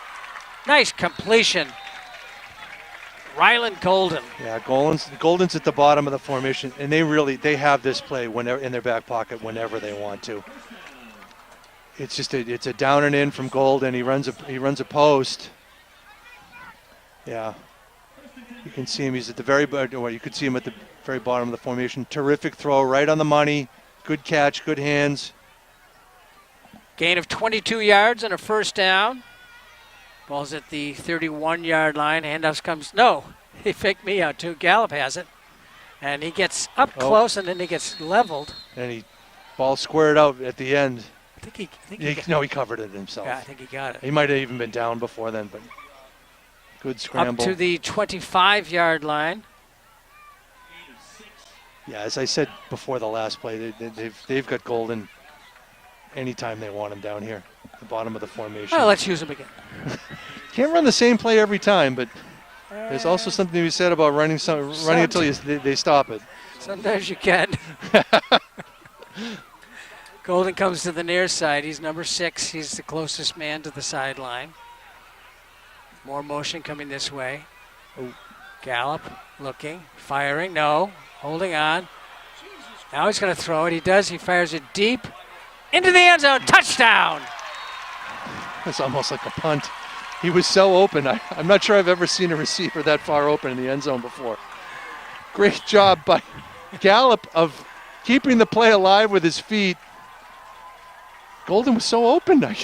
Nice completion. Ryland Golden. Yeah, Golden's at the bottom of the formation, and they have this play whenever in their back pocket whenever they want to. It's just it's a down and in from Golden. He runs a post. Yeah, you can see him. He's at the very you could see him at the very bottom of the formation. Terrific throw, right on the money. Good catch, good hands. Gain of 22 yards and a first down. Ball's at the 31-yard line. Handoffs comes. No, he faked me out too. Gallup has it. And he gets up close, and then he gets leveled. And ball squared out at the end. He covered it himself. Yeah, I think he got it. He might have even been down before then, but good scramble. Up to the 25-yard line. Yeah, as I said before the last play, they've got Golden anytime they want him down here, at the bottom of the formation. Well, let's use him again. Can't run the same play every time, but there's also something to be said about running until they stop it. Sometimes you can. Golden comes to the near side. He's number 6. He's the closest man to the sideline. More motion coming this way. Gallup looking, firing, no, holding on. Now he's going to throw it. He does. He fires it deep into the end zone. Touchdown. It's almost like a punt. He was so open. I'm not sure I've ever seen a receiver that far open in the end zone before. Great job by Gallup of keeping the play alive with his feet. Golden was so open. I'm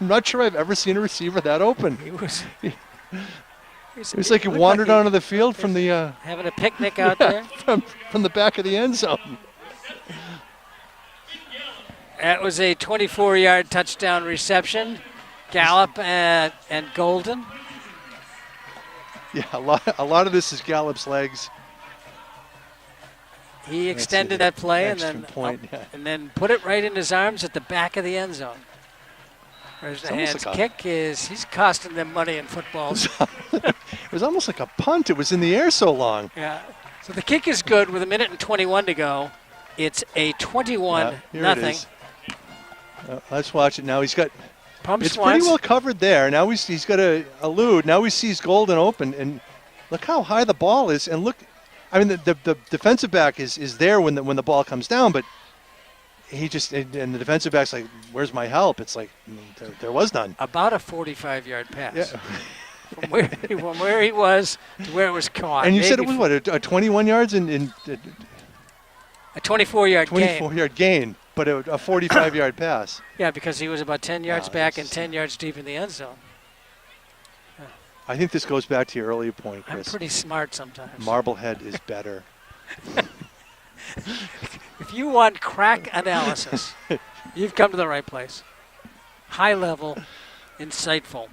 not sure I've ever seen a receiver that open. It was like he wandered onto the field from the having a picnic out there from the back of the end zone. That was a 24-yard touchdown reception. Gallup and Golden. Yeah, a lot of this is Gallup's legs. He extended that play and then put it right in his arms at the back of the end zone. Bresnahan's kick he's costing them money in football. It was almost like a punt. It was in the air so long. Yeah. So the kick is good with 1:21 to go. It's a 21-0. Let's watch it now. He's got. Pumps it's once. pretty well covered there. Now he's got to elude. Now he sees Golden open, and look how high the ball is. And look, I mean the defensive back is there when the ball comes down, but he just and the defensive back's like, "Where's my help?" It's like there was none. About a 45-yard pass. Yeah. from where he was to where it was caught. And you said it was what, a 21 yards in a 24-yard gain. 24-yard gain, but a 45-yard pass. Yeah, because he was about 10 yards back and 10 yards deep in the end zone. I think this goes back to your earlier point, Chris. I'm pretty smart sometimes. Marblehead is better. If you want crack analysis, you've come to the right place. High level, insightful.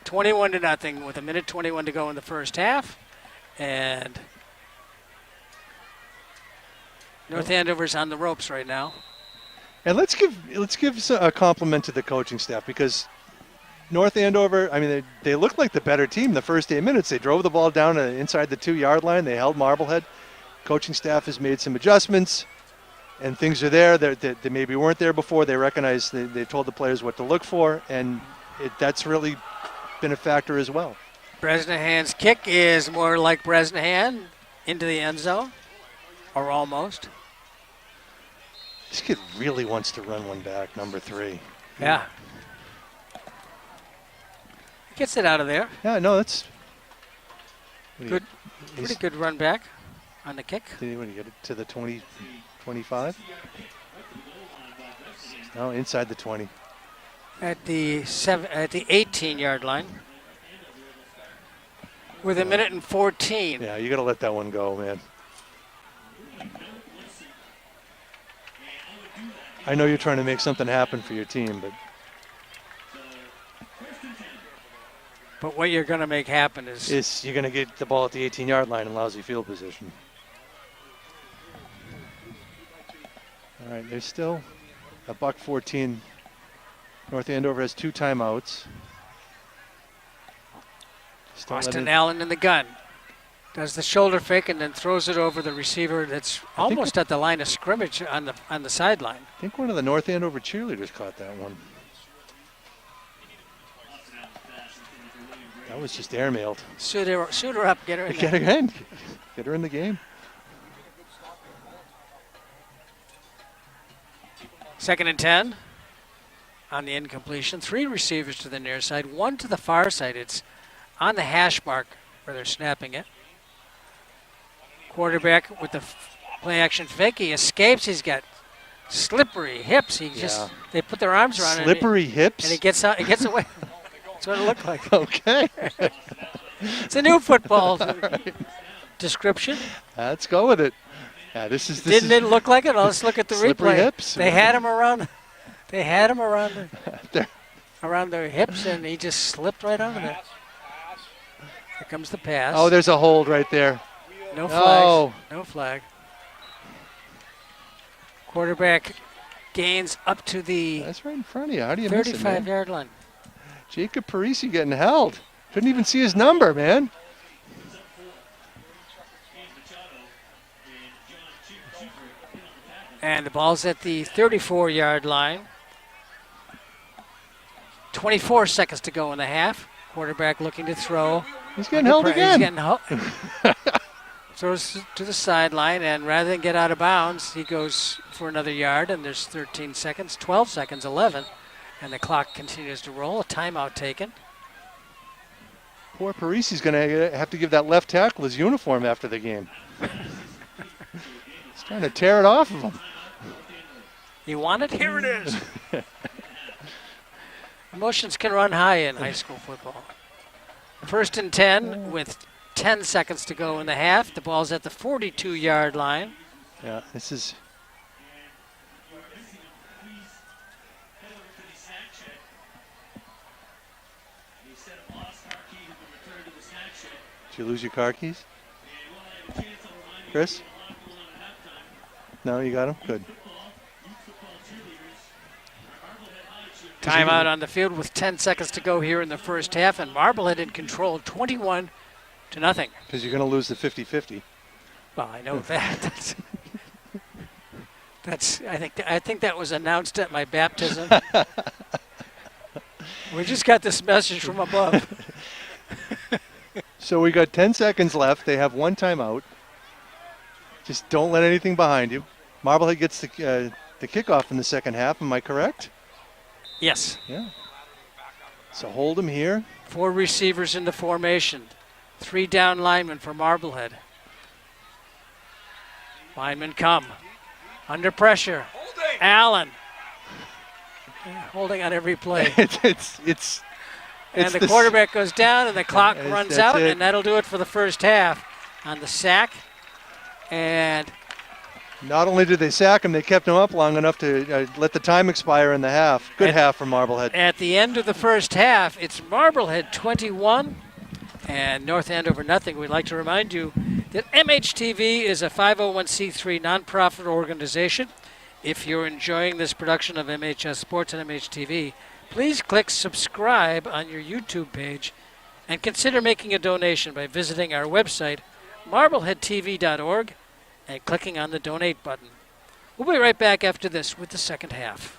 21-0 with 1:21 to go in the first half, and North Andover's on the ropes right now. And let's give a compliment to the coaching staff, because North Andover, I mean, they looked like the better team the first 8 minutes. They drove the ball down inside the 2-yard line. They held Marblehead. Coaching staff has made some adjustments, and things are there that maybe weren't there before. They recognize they told the players what to look for, and that's really been a factor as well. Bresnahan's kick is more like Bresnahan into the end zone, or almost. This kid really wants to run one back, number 3. Yeah. He gets it out of there. Yeah, no, that's good. Pretty good run back on the kick. Did he get it to the 20, 25? No, inside the 20. At the 18-yard line. With 1:14. Yeah, you got to let that one go, man. I know you're trying to make something happen for your team, but what you're going to make happen is you're going to get the ball at the 18-yard line in lousy field position. All right, there's still a $1:14. North Andover has 2 timeouts. Austin Allen in the gun. Does the shoulder fake and then throws it over the receiver that's almost at the line of scrimmage on the sideline. I think one of the North Andover cheerleaders caught that one. That was just airmailed. Suit her up, get her in Get her in. Get her in the game. 2nd and 10 on the incompletion. 3 receivers to the near side, 1 to the far side. It's on the hash mark where they're snapping it. Quarterback with the play action fake. He escapes. He's got slippery hips. They put their arms around him. Slippery hips? And he gets out. He gets away. That's what it looked like. Okay. It's a new football description. Let's go with it. Yeah, Didn't it look like it? Let's look at the slippery replay. Hips. They had him around. They had him around around their hips, and he just slipped right out of there. Here comes the pass. Oh, there's a hold right there. No flags. No flag. Quarterback gains up to the That's right in front of you. How do you miss it, 35-yard line. Jacob Parisi getting held. Couldn't even see his number, man. And the ball's at the 34-yard line. 24 seconds to go in the half. Quarterback looking to throw. He's getting held again. He's getting throws to the sideline, and rather than get out of bounds, he goes for another yard, and there's 13 seconds, 12 seconds, 11, and the clock continues to roll. A timeout taken. Poor Parisi's going to have to give that left tackle his uniform after the game. He's trying to tear it off of him. You want it? Here it is. Emotions can run high in high school football. 1st and 10 with 10 seconds to go in the half. The ball's at the 42-yard line. Yeah, this is... Did you lose your car keys? Chris? No, you got them? Good. Timeout on the field with 10 seconds to go here in the first half, and Marblehead in control, 21-0. Because you're going to lose the 50-50. Well, I know that. I think that was announced at my baptism. We just got this message from above. So we got 10 seconds left. They have one timeout. Just don't let anything behind you. Marblehead gets the kickoff in the second half. Am I correct? Yes. Yeah. So hold him here. 4 receivers in the formation. 3 down linemen for Marblehead. Linemen come. Under pressure. Holding. Allen. Holding on every play. And the quarterback goes down, and the clock runs out, and that'll do it for the first half on the sack. And not only did they sack him, they kept him up long enough to let the time expire in the half. Good half for Marblehead. At the end of the first half, it's Marblehead 21 and North Andover nothing. We'd like to remind you that MHTV is a 501c3 nonprofit organization. If you're enjoying this production of MHS Sports and MHTV, please click subscribe on your YouTube page and consider making a donation by visiting our website, marbleheadtv.org, and clicking on the donate button. We'll be right back after this with the second half.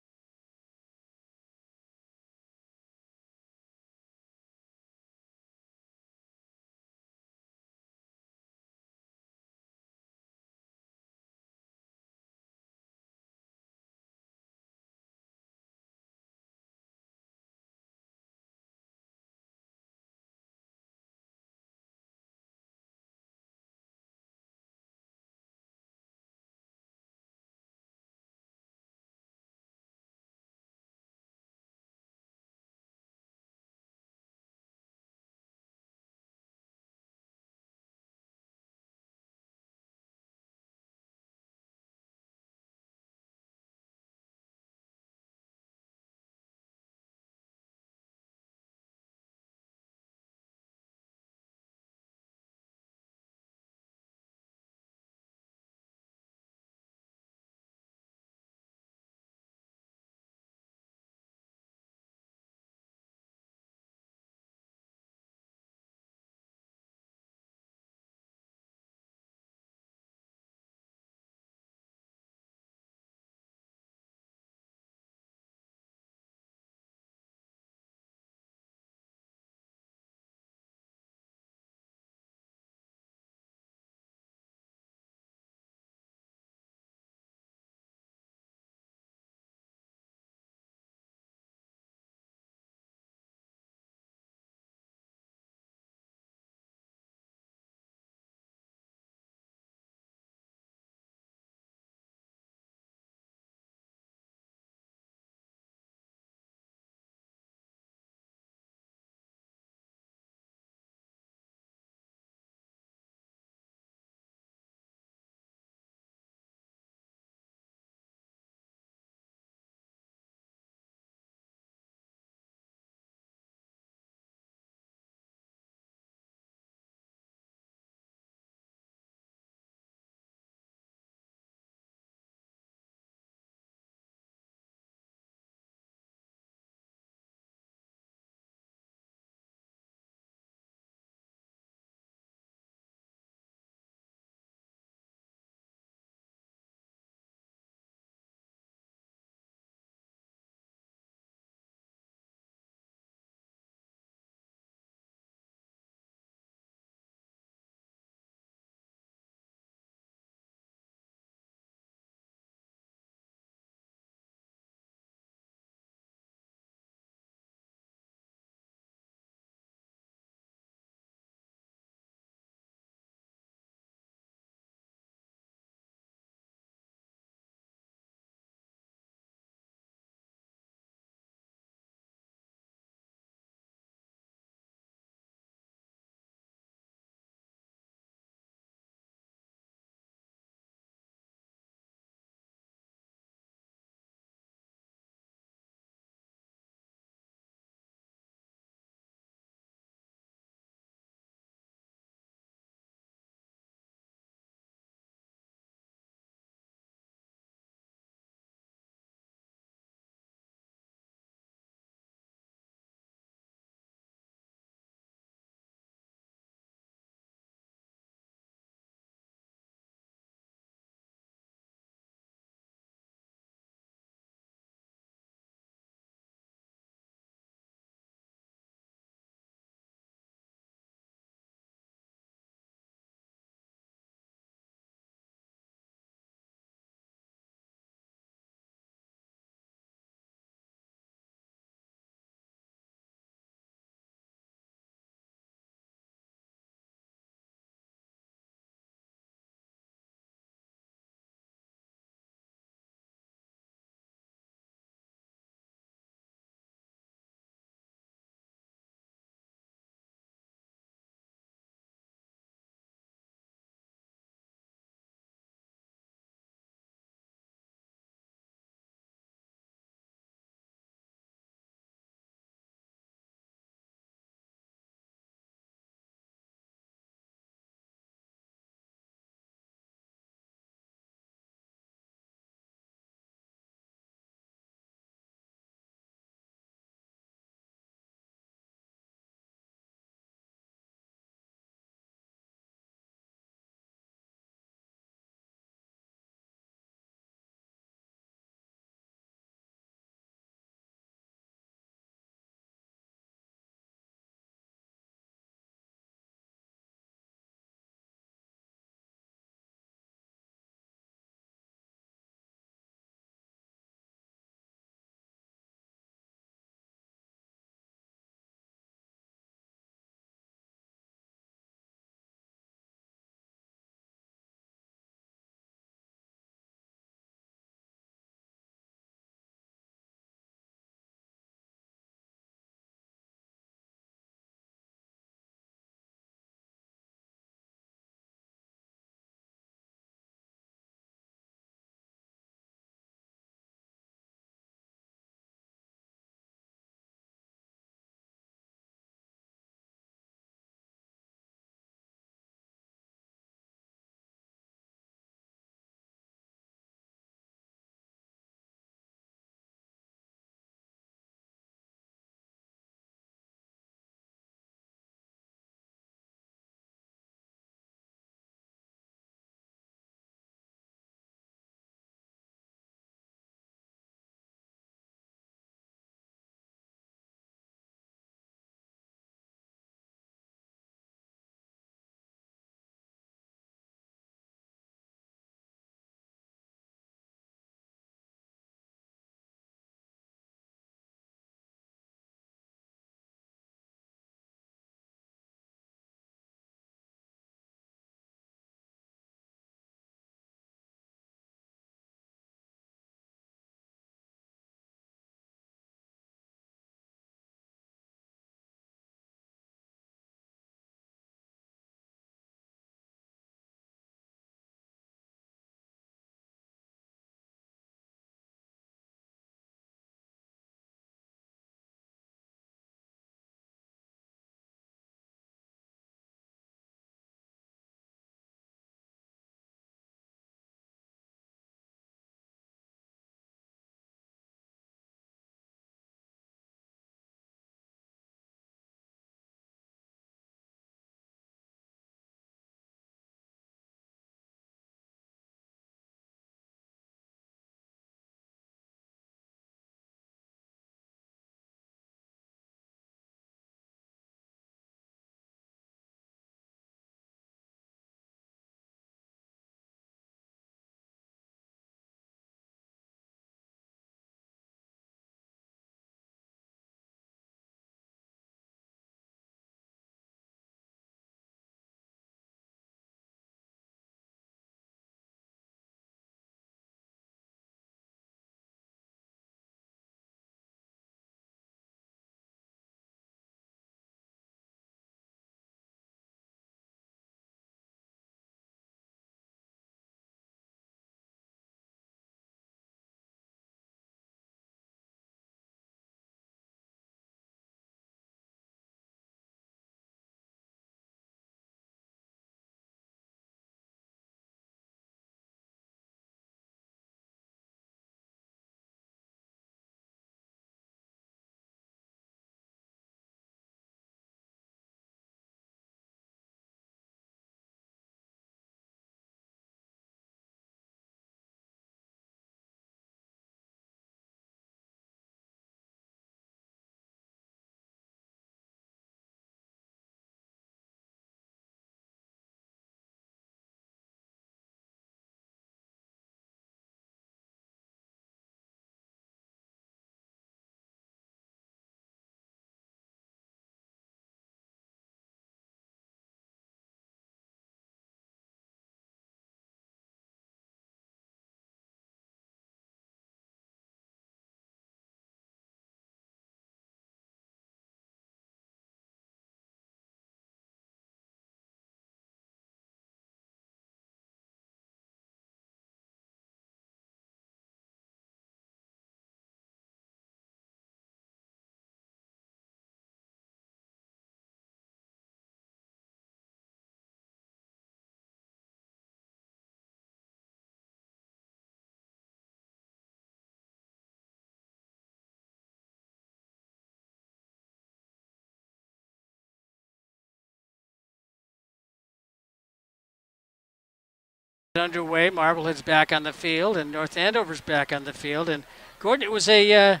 Underway. Marblehead's back on the field, and North Andover's back on the field. And Gordon, it was a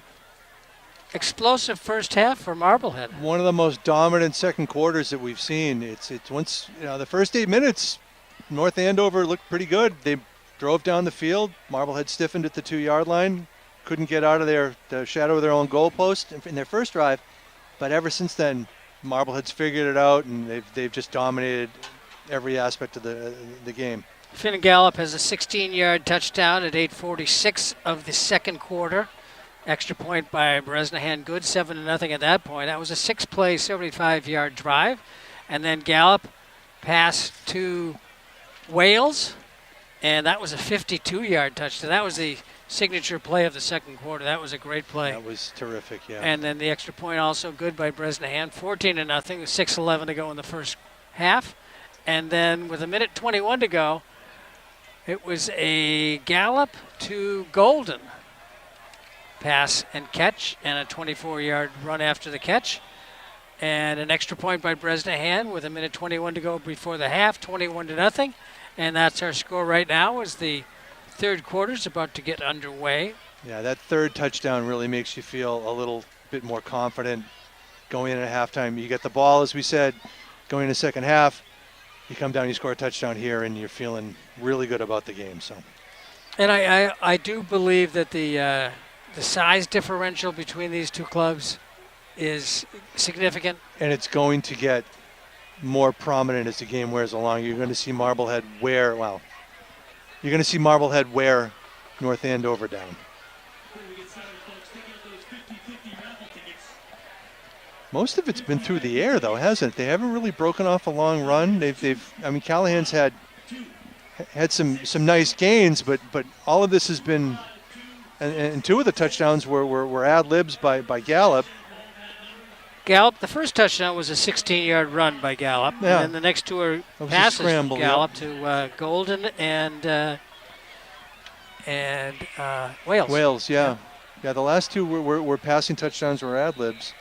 explosive first half for Marblehead. One of the most dominant second quarters that we've seen. It's once the first 8 minutes, North Andover looked pretty good. They drove down the field. Marblehead stiffened at the 2-yard line, couldn't get out of the shadow of their own goalpost in their first drive. But ever since then, Marblehead's figured it out, and they've just dominated every aspect of the game. Finn Gallup has a 16-yard touchdown at 8:46 of the second quarter. Extra point by Bresnahan, good, 7-0 at that point. That was a 6-play, 75-yard drive. And then Gallup passed to Wales, and that was a 52-yard touchdown. That was the signature play of the second quarter. That was a great play. That was terrific, yeah. And then the extra point also good by Bresnahan, 14-0, 6:11 to go in the first half. And then with 1:21 to go, it was a Gallup to Golden pass and catch, and a 24-yard run after the catch. And an extra point by Bresnahan with 1:21 to go before the half, 21-0. And that's our score right now as the third quarter's about to get underway. Yeah, that third touchdown really makes you feel a little bit more confident going in at halftime. You get the ball, as we said, going in the second half. You come down, you score a touchdown here, and you're feeling really good about the game. So, and I do believe that the size differential between these two clubs is significant. And it's going to get more prominent as the game wears along. You're going to see Marblehead wear North Andover down. Most of it's been through the air, though, hasn't it? They haven't really broken off a long run. Callahan's had some nice gains, but all of this has been, and two of the touchdowns were ad-libs by Gallup. Gallup, the first touchdown was a 16-yard run by Gallup, yeah. And then the next two are passes from Gallup to Golden and Wales. Wales, yeah. Yeah, the last two were passing touchdowns, were ad-libs.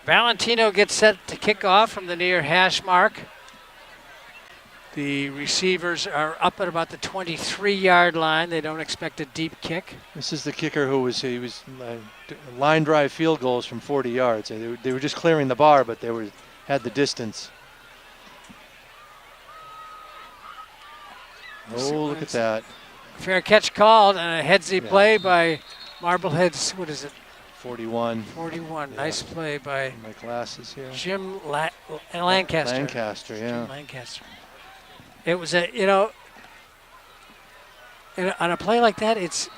Valentino gets set to kick off from the near hash mark. The receivers are up at about the 23-yard line. They don't expect a deep kick. This is the kicker who was line drive field goals from 40 yards. They were just clearing the bar, but they had the distance. Oh, look at that. Fair catch called, and a headsy play by Marblehead's, what is it? 41. 41. Yeah. Nice play by my glasses here. Jim Lancaster. Lancaster, yeah. Jim Lancaster. It was on a play like that, it's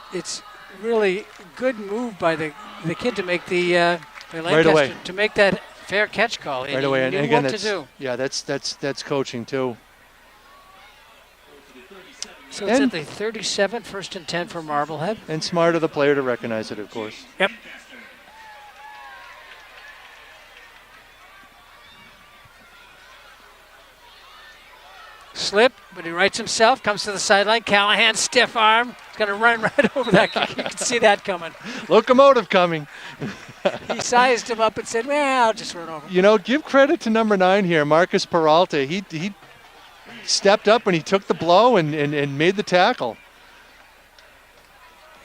really good move by the kid to make the Lancaster right away. To make that fair catch call. Right away, and again, what to do. Yeah, that's coaching too. So it's at the 37, 1st and 10 for Marblehead. And smart of the player to recognize it, of course. Yep. Slip, but he rights himself, comes to the sideline. Callahan, stiff arm. He's going to run right over that kick. You can see that coming. Locomotive coming. He sized him up and said, well, I'll just run over. Give credit to number 9 here, Marcus Peralta. He stepped up and he took the blow and made the tackle.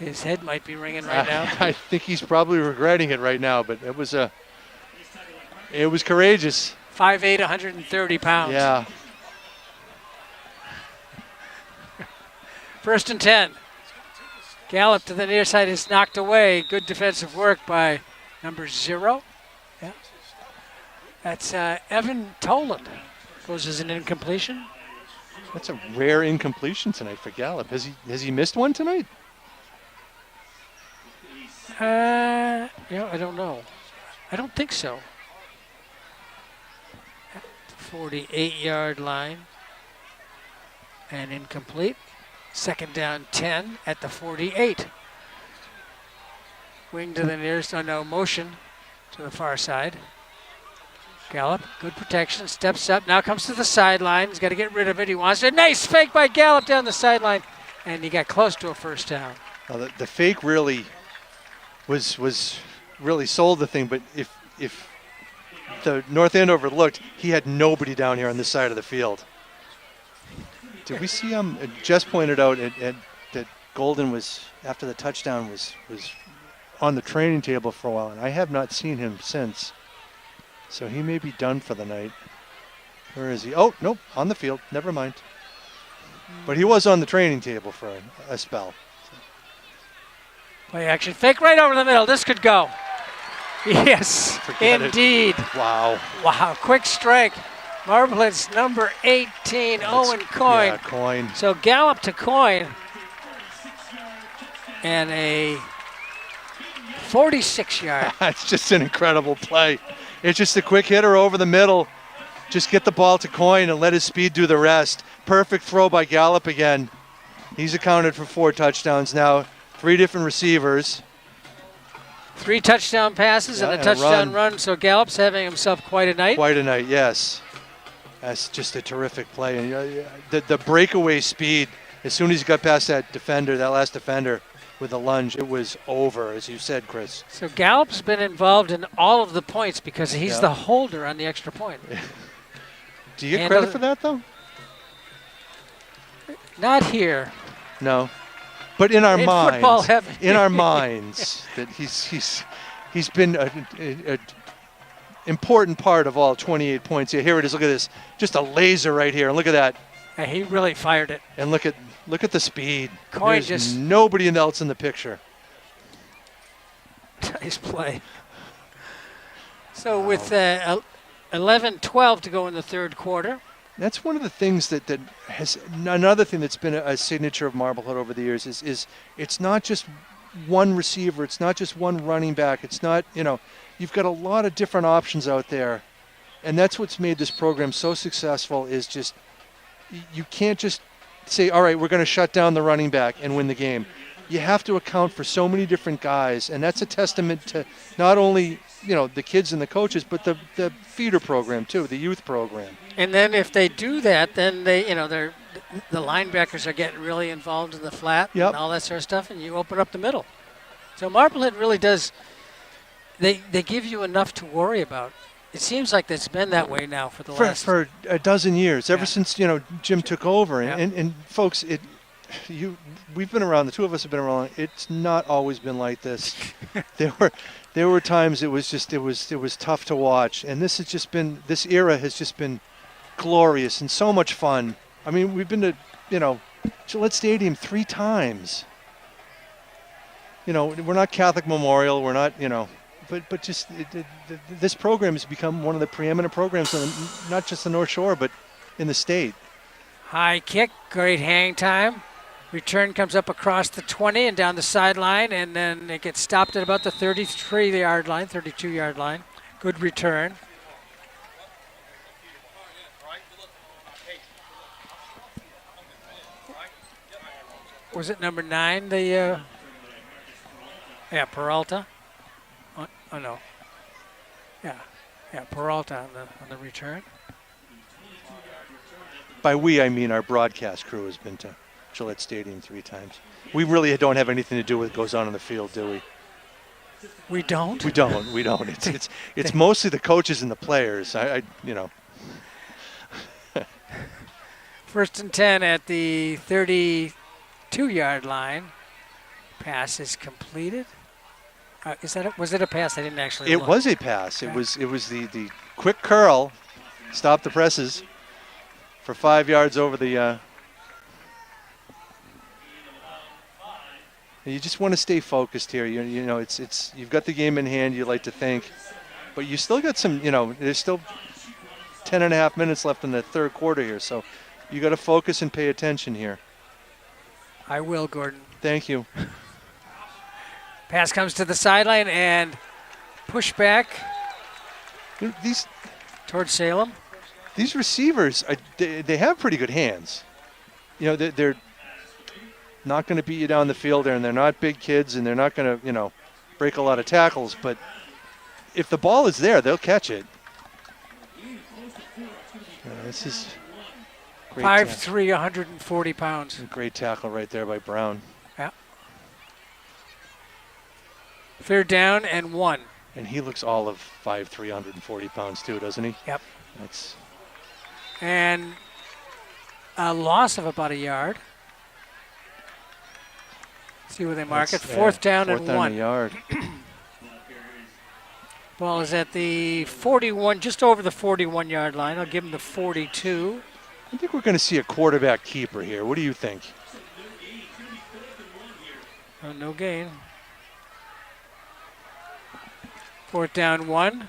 His head might be ringing right now. I think he's probably regretting it right now, but it was courageous. 5'8", 130 pounds. Yeah. 1st and 10. Gallup to the near side is knocked away. Good defensive work by number 0. Yeah. That's Evan Toland. Goes as an incompletion. That's a rare incompletion tonight for Gallup. Has he missed one tonight? I don't know. I don't think so. At the 48-yard line. And incomplete. 2nd down 10 at the 48. Wing to the nearest, no motion to the far side. Gallup, good protection, steps up, now comes to the sideline. He's got to get rid of it. He wants it. Nice fake by Gallup down the sideline, and he got close to a 1st down. Well, the fake really was really sold the thing, but if the North Andover looked, he had nobody down here on this side of the field. Did we see him? Jess pointed out that Golden was, after the touchdown, was on the training table for a while, and I have not seen him since. So he may be done for the night. Where is he? Oh, nope, on the field. Never mind. But he was on the training table for a spell. Play action. Fake right over the middle. This could go. Yes, Forget indeed. It. Wow. Wow, quick strike. Marblehead's number 18, Owen Coyne. Yeah, Coyne. So Gallup to Coyne. And a 46-yard. It's just an incredible play. It's just a quick hitter over the middle. Just get the ball to Coyne and let his speed do the rest. Perfect throw by Gallup again. He's accounted for 4 touchdowns now. 3 different receivers. 3 touchdown passes and a touchdown run. So Gallup's having himself quite a night. Quite a night, yes. That's just a terrific play. And the breakaway speed, as soon as he got past that defender, that last defender, with a lunge, it was over, as you said, Chris. So Gallup's been involved in all of the points because he's the holder on the extra point. Do you get credit for that, though? Not here. No. But in our minds, football heaven. in our minds, that he's been an important part of all 28 points. Yeah, here it is. Look at this, just a laser right here. And look at that. Yeah, he really fired it. And look at the speed. Coyne There's just nobody else in the picture. Nice play. So with 11-12 to go in the third quarter. That's one of the things that has another thing that's been a signature of Marblehead over the years is it's not just one receiver, it's not just one running back, it's not, you've got a lot of different options out there, and that's what's made this program so successful. Is just you can't just say, all right, we're going to shut down the running back and win the game. You have to account for so many different guys, and that's a testament to not only the kids and the coaches, but the feeder program too, the youth program. And then if they do that, then they, the linebackers are getting really involved in the flat and all that sort of stuff, and you open up the middle. So Marblehead really does. They give you enough to worry about. It seems like it's been that way now for the last for a dozen years, ever since Jim took over. And folks, we've been around. The two of us have been around. It's not always been like this. There were times it was tough to watch, and this era has just been glorious and so much fun. I mean, we've been to Gillette Stadium 3 times. We're not Catholic Memorial. We're not but just this program has become one of the preeminent programs on not just the North Shore but in the state. High kick, great hang time. Return comes up across the 20 and down the sideline, and then it gets stopped at about the 33-yard line, 32-yard line. Good return. Was it number 9? Peralta. Oh no. Yeah, Peralta on the return. By we, I mean our broadcast crew has been to Gillette Stadium 3 times. We really don't have anything to do with what goes on in the field, do we? We don't? We don't. It's mostly the coaches and the players. First and 10 at the 32-yard line. Pass is completed. Was it a pass? I didn't actually look. It was a pass. Okay. It was the quick curl, stop the presses for 5 yards over the. You just want to stay focused here. It's you've got the game in hand. You like to think, but you still got some. There's still 10.5 minutes left in the third quarter here, so you got to focus and pay attention here. I will, Gordon. Thank you. Pass comes to the sideline and push back towards Salem. These receivers, they have pretty good hands. They're not going to beat you down the field there, and they're not big kids, and they're not going to, break a lot of tackles. But if the ball is there, they'll catch it. This is great. 5'3", 140 pounds. Great tackle right there by Brown. Yeah. Third down and 1. And he looks all of 5'3", 140 pounds too, doesn't he? Yep. That's And a loss of about a yard. See where they mark it. Fourth down and 1. A yard. Ball is at the 41, just over the 41-yard line. I'll give him the 42. I think we're going to see a quarterback keeper here. What do you think? Oh, no gain. Fourth down 1.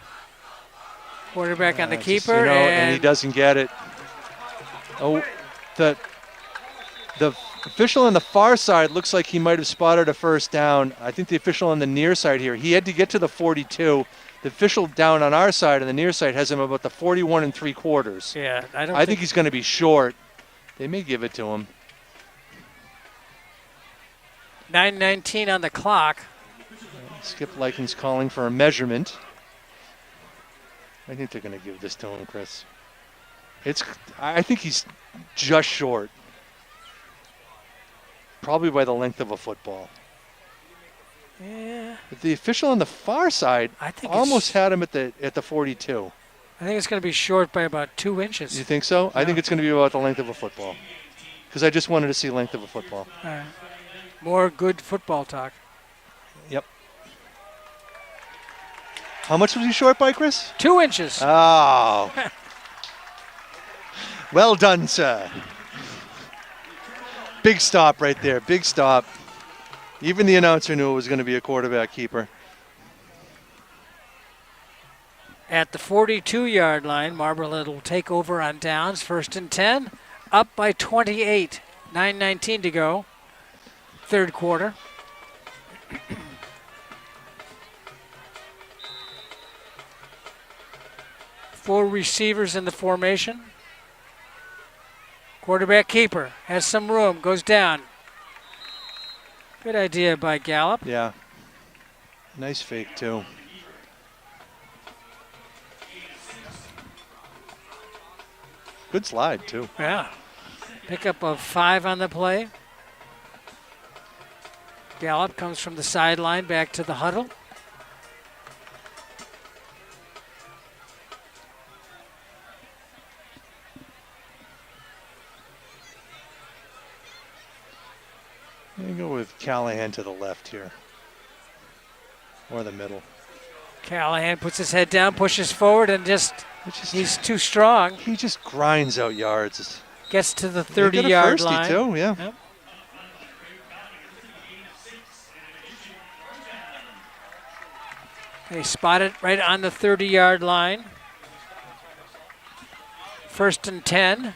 Quarterback on the keeper. And he doesn't get it. Oh, the official on the far side looks like he might have spotted a first down. I think the official on the near side here, he had to get to the 42. The official down on our side and the near side has him about the 41 3/4. Yeah, I think he's going to be short. They may give it to him. 9:19 on the clock. Skip Likens calling for a measurement. I think they're going to give this to him, Chris. I think he's just short. Probably by the length of a football. Yeah. But the official on the far side almost had him at the 42. I think it's going to be short by about 2 inches. You think so? Yeah. I think it's going to be about the length of a football. Because I just wanted to see length of a football. All right. More good football talk. Yep. How much was he short by, Chris? 2 inches. Oh. Well done, sir. Big stop right there. Big stop. Even the announcer knew it was going to be a quarterback keeper. At the 42-yard line, Marblehead will take over on downs. 1st and 10. Up by 28. 9:19 to go. Third quarter. Four receivers in the formation. Quarterback keeper has some room, goes down. Good idea by Gallup. Yeah. Nice fake, too. Good slide, too. Yeah. Pickup of 5 on the play. Gallup comes from the sideline back to the huddle. You go with Callahan to the left here. Or the middle. Callahan puts his head down, pushes forward, and he's too strong. He just grinds out yards. Gets to the 30-yard line. Too, yeah. Yep. They spot it right on the 30-yard line. 1st and 10.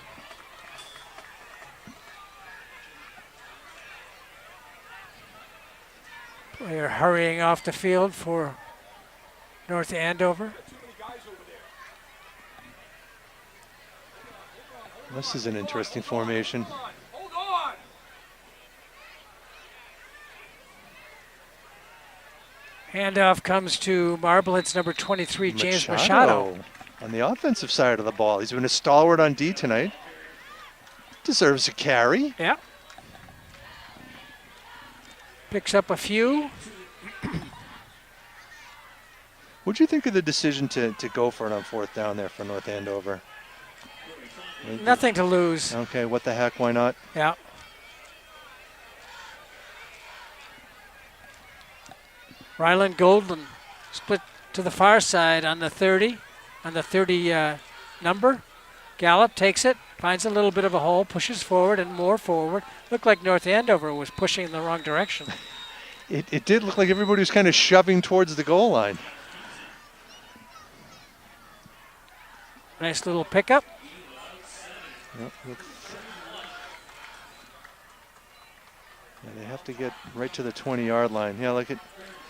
Player hurrying off the field for North Andover. This is an interesting formation. Handoff comes to Marblehead's number 23, James Machado. On the offensive side of the ball. He's been a stalwart on D tonight. Deserves a carry. Yeah. Picks up a few. What'd you think of the decision to go for it on 4th down there for North Andover? Nothing to lose. Okay, what the heck, why not? Yeah. Ryland Golden split to the far side on the 30, number. Gallup takes it, finds a little bit of a hole, pushes forward and more forward. Looked like North Andover was pushing in the wrong direction. It did look like everybody was kind of shoving towards the goal line. Nice little pickup. Yep. Yeah, they have to get right to the 20-yard line. Yeah, look at.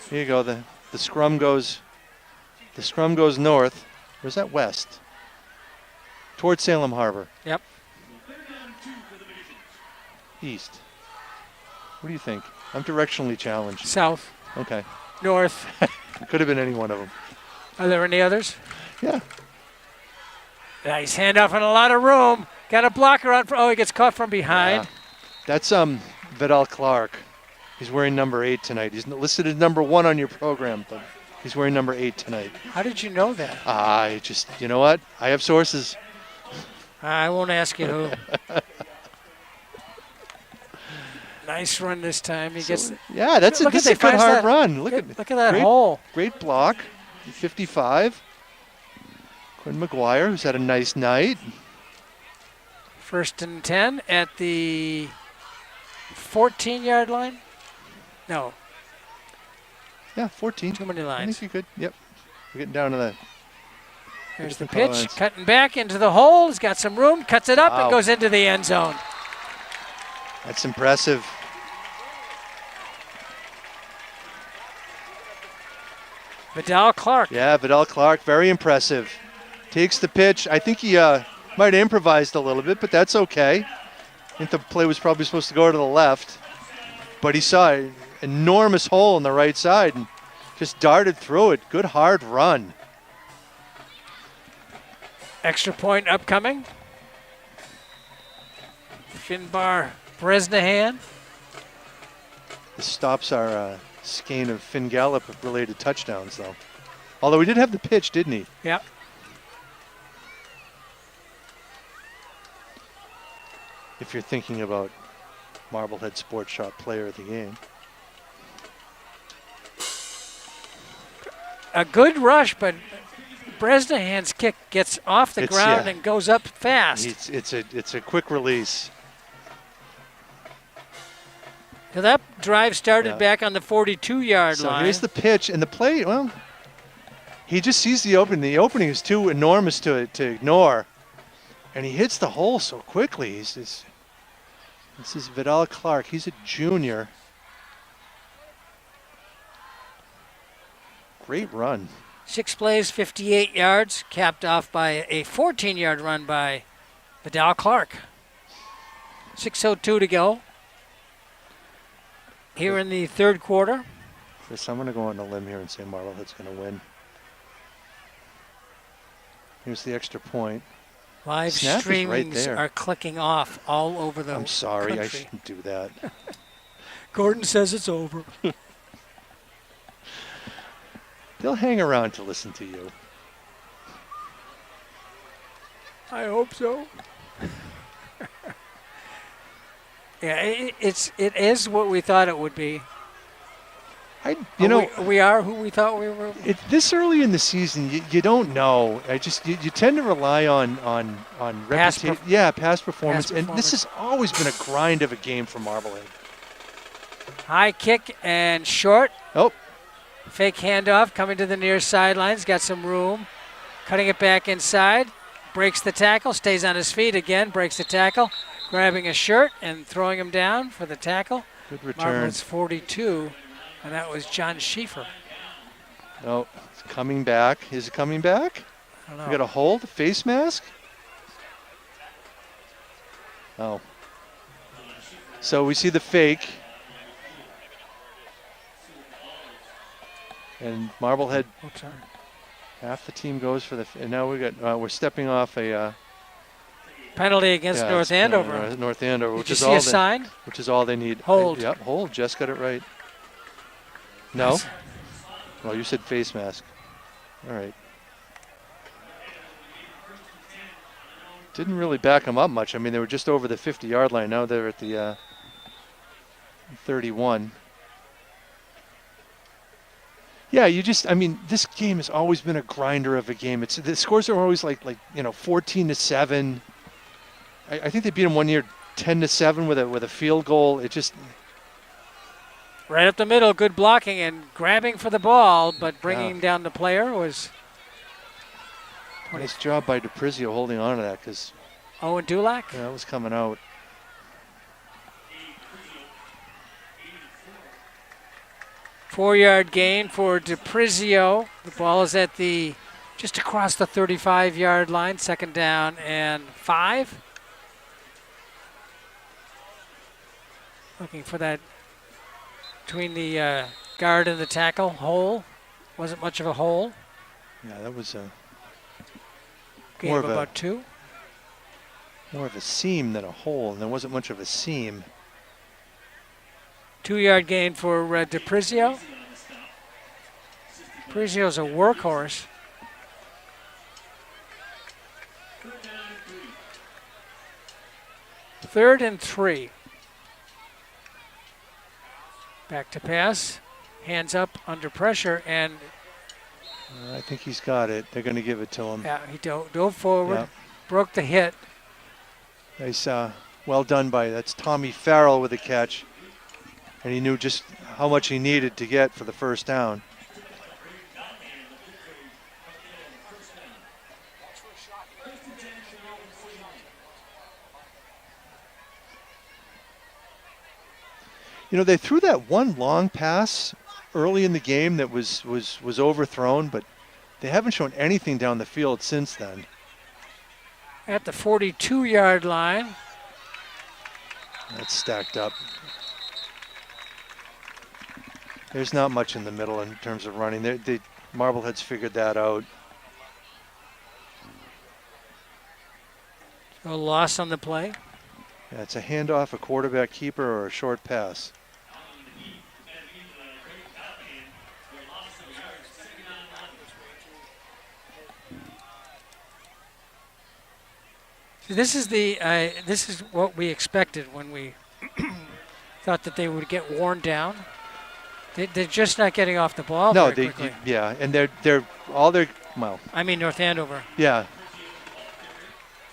Here you go. The scrum goes. The scrum goes north. Or is that west? Towards Salem Harbor. Yep. East. What do you think? I'm directionally challenged. South. Okay. North. It could have been any one of them. Are there any others? Yeah. Nice handoff and a lot of room. Got a blocker on. Oh, he gets caught from behind. Yeah. That's Vidal Clark. He's wearing number 8 tonight. He's listed as number 1 on your program, but He's wearing number 8 tonight. How did you know that? I just, you know what? I have sources. I won't ask you who. Nice run this time. He gets. Yeah, that's a good hard run. Look at that hole. Great block. 55. Quinn McGuire, who's had a nice night. 1st and 10 at the 14-yard line. No. Yeah, 14. Too many I lines. think you're good. Yep. We're getting down to the. There's the pitch. Cutting back into the hole. He's got some room. Cuts it up and goes into the end zone. That's impressive. Vidal Clark. Yeah, Vidal Clark, very impressive. Takes the pitch. I think he might have improvised a little bit, but that's okay. I think the play was probably supposed to go to the left, but he saw an enormous hole on the right side and just darted through it. Good hard run. Extra point upcoming. Finbar Bresnahan. This stops our skein of Finn Gallup-related touchdowns, though. Although he did have the pitch, didn't he? Yeah. If you're thinking about Marblehead Sports Shop player of the game. A good rush, but Bresnahan's kick gets off the ground and goes up fast. It's a quick release. So that drive started back on the 42-yard line. So here's the pitch, and the play, well, he just sees the opening. The opening is too enormous to ignore, and he hits the hole so quickly. This is Vidal Clark. He's a junior. Great run. 6 plays, 58 yards, capped off by a 14-yard run by Vidal Clark. 6:02 to go here in the third quarter. Chris, I'm going to go on a limb here and say Marblehead's going to win. Here's the extra point. Live streamings are clicking off all over the I'm sorry, country. I shouldn't do that. Gordon says it's over. They'll hang around to listen to you. I hope so. Yeah, it is what we thought it would be. We are who we thought we were. This early in the season, you don't know. You tend to rely on reputation. Past performance, and this has always been a grind of a game for Marblehead. High kick and short. Oh. Fake handoff coming to the near sideline. He's got some room. Cutting it back inside. Breaks the tackle. Stays on his feet again. Breaks the tackle. Grabbing a shirt and throwing him down for the tackle. Good return. Marblehead's 42, and that was John Schieffer. Oh, it's coming back. Is it coming back? I don't know. We got a hold, a face mask. Oh. So we see the fake. And Marblehead, half the team goes for the. And now we're stepping off a penalty against North Andover. North Andover, which Did is you all see a sign? Which is all they need. Hold. Yep, hold. Jess got it right. No. Well, you said face mask. All right. Didn't really back them up much. I mean, they were just over the 50-yard line. Now they're at the 31. Yeah, this game has always been a grinder of a game. The scores are always like 14-7. I think they beat them one year 10-7 with a field goal. It just right up the middle, good blocking and grabbing for the ball, but bringing down the player was. Nice job by DePrizio holding on to that because. Owen Dulac? Yeah, that was coming out. Four-yard gain for DePrizio. The ball is at just across the 35-yard line. 2nd down and 5. Looking for that between the guard and the tackle hole. Wasn't much of a hole. Yeah, that was a gain of about 2. More of a seam than a hole, and there wasn't much of a seam. 2-yard gain for DePrizio. Aprizio's a workhorse. Third and 3. Back to pass. Hands up under pressure, and I think he's got it. They're going to give it to him. yeah, he dove forward, Yeah. broke the hit. Nice, well done that's Tommy Farrell with a catch. And he knew just how much he needed to get for the first down. You know, they threw that one long pass early in the game that was overthrown, but they haven't shown anything down the field since then. At the 42-yard line. That's stacked up. There's not much in the middle in terms of running. Marblehead's figured that out. A loss on the play. Yeah, it's a handoff, a quarterback keeper, or a short pass. So this is what we expected when we thought that they would get worn down. They're just not getting off the ball very quickly. Yeah, and they're well. I mean North Andover. Yeah.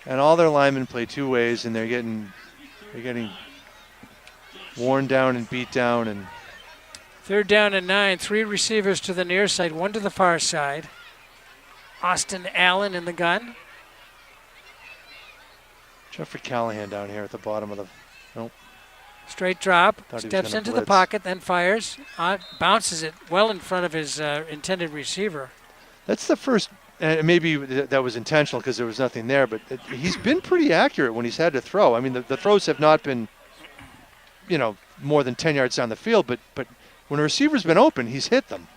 And all their linemen play two ways, and they're getting worn down and beat down. And 3rd down and 9. 3 receivers to the near side, 1 to the far side. Austin Allen in the gun. Jeffrey Callahan down here at the bottom of the. Nope. Straight drop. Thought he was Steps gonna into the blitz. pocket, then fires. Bounces it well in front of his intended receiver. That's the first. Maybe that was intentional because there was nothing there, but he's been pretty accurate when he's had to throw. I mean, the throws have not been, more than 10 yards down the field, but when a receiver's been open, he's hit them.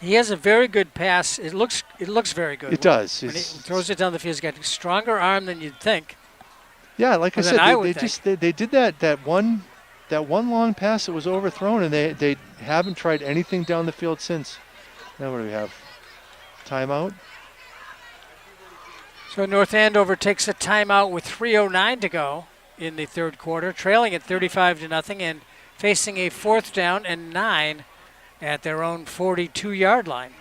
He has a very good pass. It looks very good. It does. When he throws it down the field, he's got a stronger arm than you'd think. Yeah, like I Well, said, then they did that one long pass that was overthrown, and they haven't tried anything down the field since. Now what do we have? Timeout. So North Andover takes a timeout with 3:09 to go in the 3rd quarter, trailing at 35-0 and facing a 4th down and 9 at their own 42-yard line.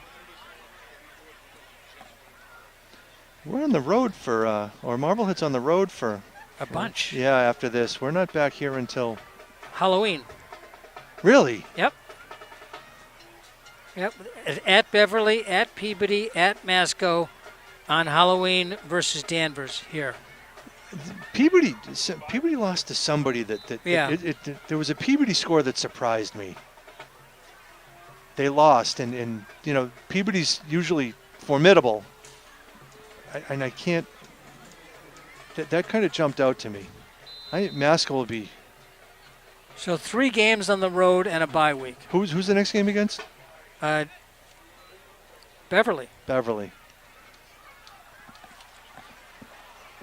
We're on the road or Marblehead's on the road for A bunch. Yeah, after this. We're not back here until Halloween. Really? Yep. At Beverly, at Peabody, at Masco on Halloween versus Danvers here. Peabody lost to somebody that Yeah. There was a Peabody score that surprised me. They lost, and Peabody's usually formidable. I can't. That kind of jumped out to me. Masco will be. So 3 games on the road and a bye week. Who's the next game against? Beverly. Beverly.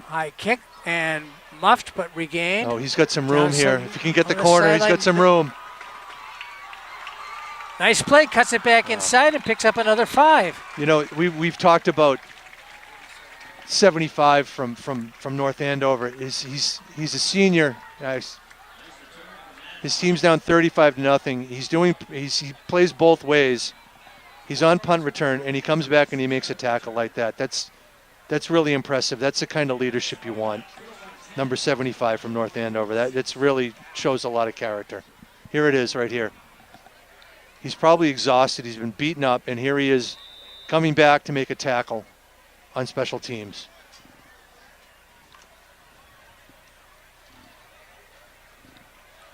High kick and muffed but regained. Oh, he's got some room here. If you can get the on the corner, he's sideline. got some room. Nice play, cuts it back inside and picks up another 5. We've talked about 75 from North Andover. He's a senior. His team's down 35-0. He plays both ways. He's on punt return, and he comes back and he makes a tackle like that. That's really impressive. That's the kind of leadership you want. Number 75 from North Andover. That's really shows a lot of character. Here it is right here. He's probably exhausted. He's been beaten up, and here he is coming back to make a tackle on special teams.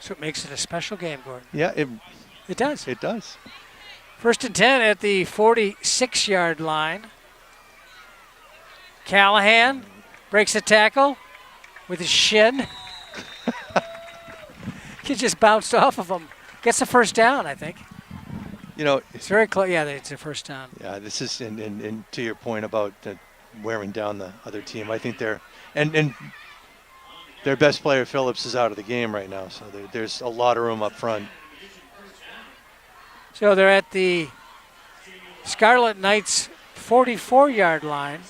So it makes it a special game, Gordon. Yeah, It does. it does. 1st and 10 at the 46-yard line. Callahan breaks a tackle with his shin. He just bounced off of him. Gets the 1st down, I think. It's very close. Yeah, it's a 1st down. Yeah, this is, and to your point about wearing down the other team, I think and their best player, Phillips, is out of the game right now, so there's a lot of room up front. So they're at the Scarlet Knights 44-yard line.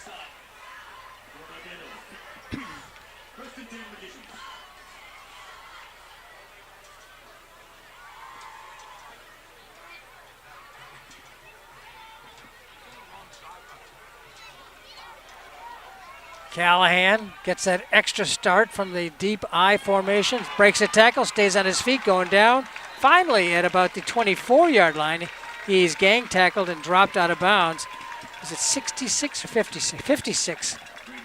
Callahan gets that extra start from the deep I formation, breaks a tackle, stays on his feet, going down. Finally, at about the 24-yard line, he's gang tackled and dropped out of bounds. Is it 66 or 56? 56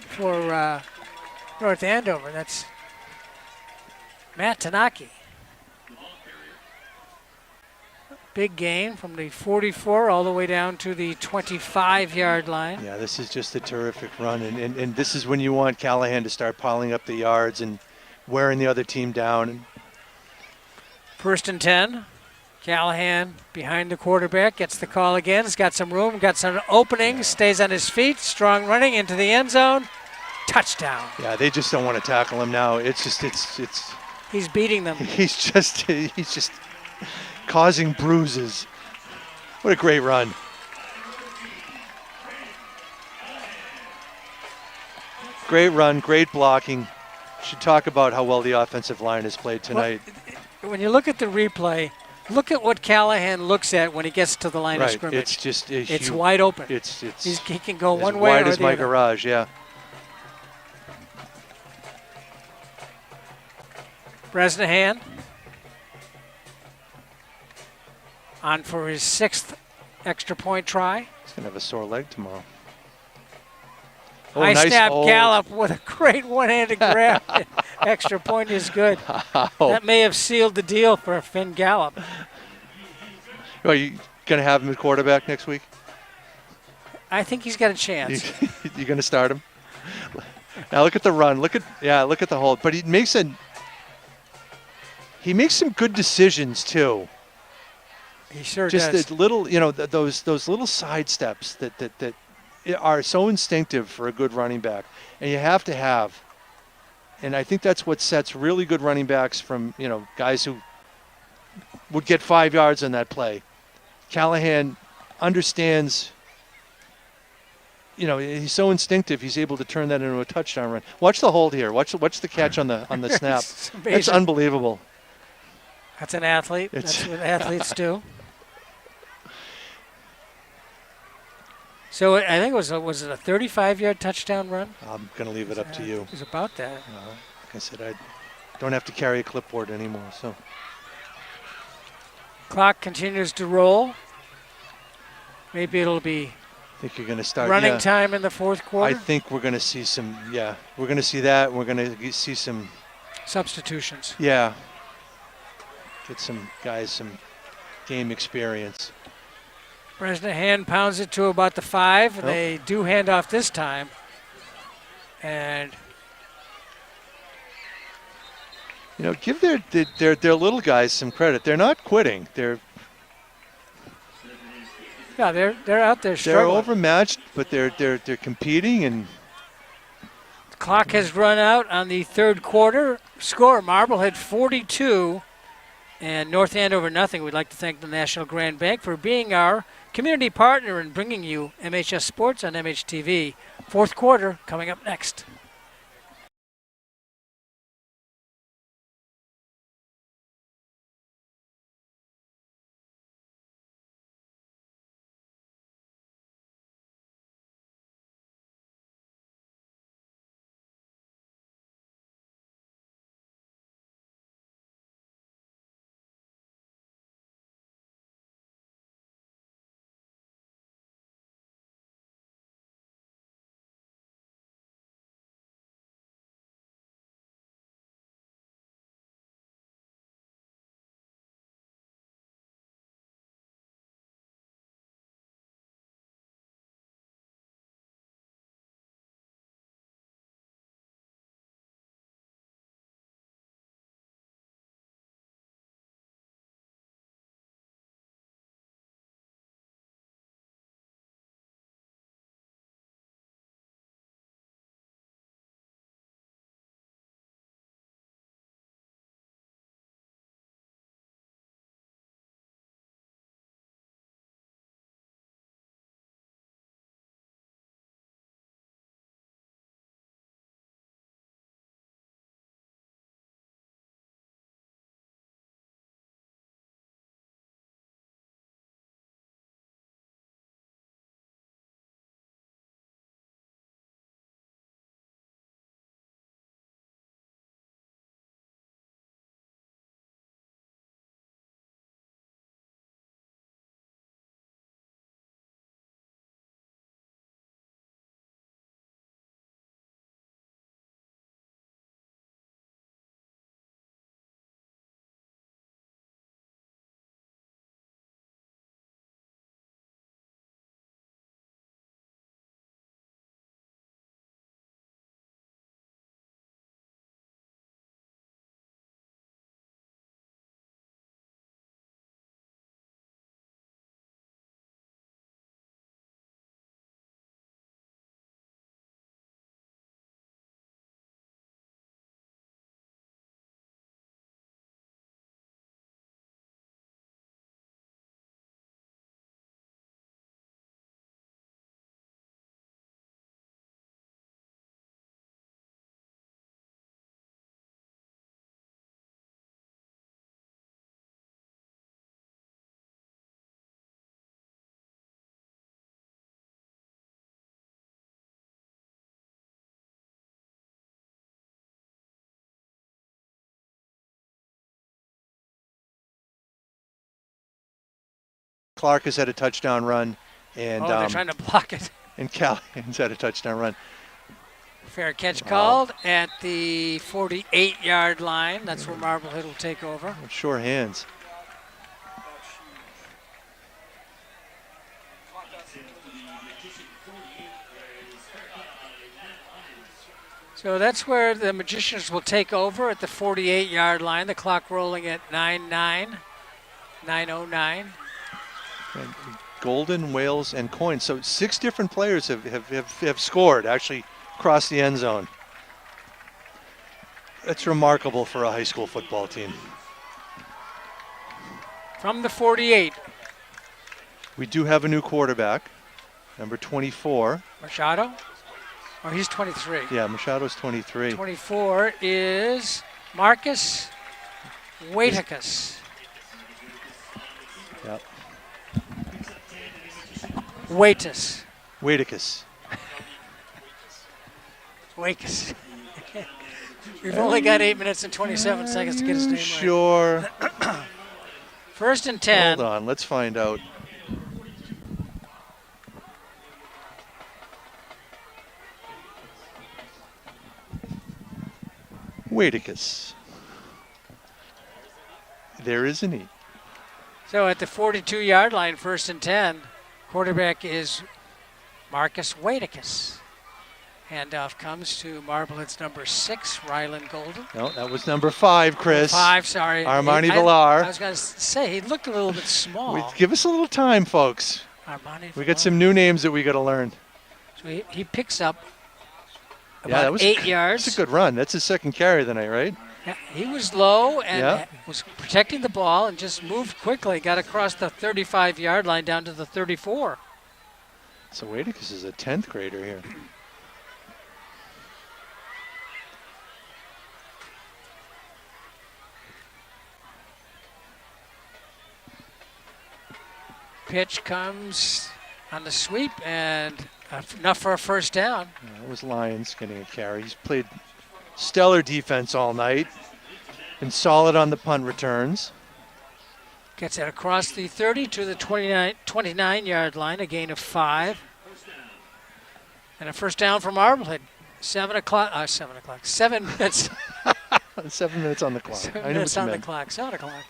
for North Andover. That's Matt Tanaki. Big gain from the 44 all the way down to the 25-yard line. Yeah, this is just a terrific run, and this is when you want Callahan to start piling up the yards and wearing the other team down. First and 10. Callahan behind the quarterback, gets the call again. He's got some room, got some opening, stays on his feet, strong running into the end zone. Touchdown. Yeah, they just don't want to tackle him now. It's He's beating them. He's just causing bruises. What a great run. Great run, great blocking. Should talk about how well the offensive line has played tonight. Well, when you look at the replay, look at what Callahan looks at when he gets to the line of scrimmage. It's just it's wide open. He can go one way or the other. As wide as my garage, yeah. Bresnahan on for his 6th extra point try. He's going to have a sore leg tomorrow. High snap Gallup with a great one-handed grab. Extra point is good. That may have sealed the deal for Finn Gallup. Are you going to have him at quarterback next week? I think he's got a chance. You going to start him? Now look at the run. Look at the hold. But he makes some good decisions too. He sure does. Just the little, those little side steps that are so instinctive for a good running back, and you have to have. And I think that's what sets really good running backs from guys who would get 5 yards on that play. Callahan understands. He's so instinctive. He's able to turn that into a touchdown run. Watch the hold here. Watch the catch on the snap. That's unbelievable. That's an athlete. That's what athletes do. So I think was it a 35-yard touchdown run? I'm going to leave it up to you. It was about that. Like I said, I don't have to carry a clipboard anymore. So clock continues to roll. Maybe it'll be. I think you're going to start running time in the fourth quarter. I think we're going to see some. Yeah, we're going to see that. We're going to see some substitutions. Yeah. Get some guys some game experience. Bresnahan pounds it to about the 5. And they do hand off this time. And give their little guys some credit. They're not quitting. They're out there struggling. They're overmatched, but they're competing, and the clock has run out on the third quarter. Score: Marblehead 42 and North Andover nothing. We'd like to thank the National Grand Bank for being our community partner in bringing you MHS Sports on MHTV. Fourth quarter coming up next. Clark has had a touchdown run, and they're trying to block it. And Callahan's had a touchdown run. Fair catch called at the 48-yard line. That's where Marblehead will take over. Sure hands. So that's where the Magicians will take over at the 48-yard line. The clock rolling at 9:09. And Golden, Wales, and Coyne. So 6 different players have scored, actually across the end zone. That's remarkable for a high school football team. From the 48. We do have a new quarterback, number 24. Machado? Oh, he's 23. Yeah, Machado's 23. 24 is Marcus Waiticus. Yep. Waitus. Waiticus. Waitus. We've only got 8 minutes and 27 seconds to get his name Sure. right. First and 10. Hold on, let's find out. Waiticus. There isn't he. So at the 42-yard line, first and 10, quarterback is Marcus Waiticus. Handoff comes to Marblehead's number 6, Ryland Golden. No, that was number 5, Chris. 5, sorry. Armani Villar. I was going to say, he looked a little bit small. Give us a little time, folks. Armani We got some new names that we got to learn. So he picks up Yeah, that was 8 yards. That's a good run. That's his second carry of the night, right? Yeah, he was low and was protecting the ball and just moved quickly. Got across the 35-yard line down to the 34. So Waiticus is a 10th grader here. Pitch comes on the sweep and enough for a first down. Yeah, it was Lyons getting a carry. He's played stellar defense all night and solid on the punt returns. Gets it across the 30 to the 29-yard line, a gain of 5. And a first down from Marblehead. 7 minutes. 7 minutes on the clock. 7 I knew minutes what you on the meant. clock. 7 o'clock.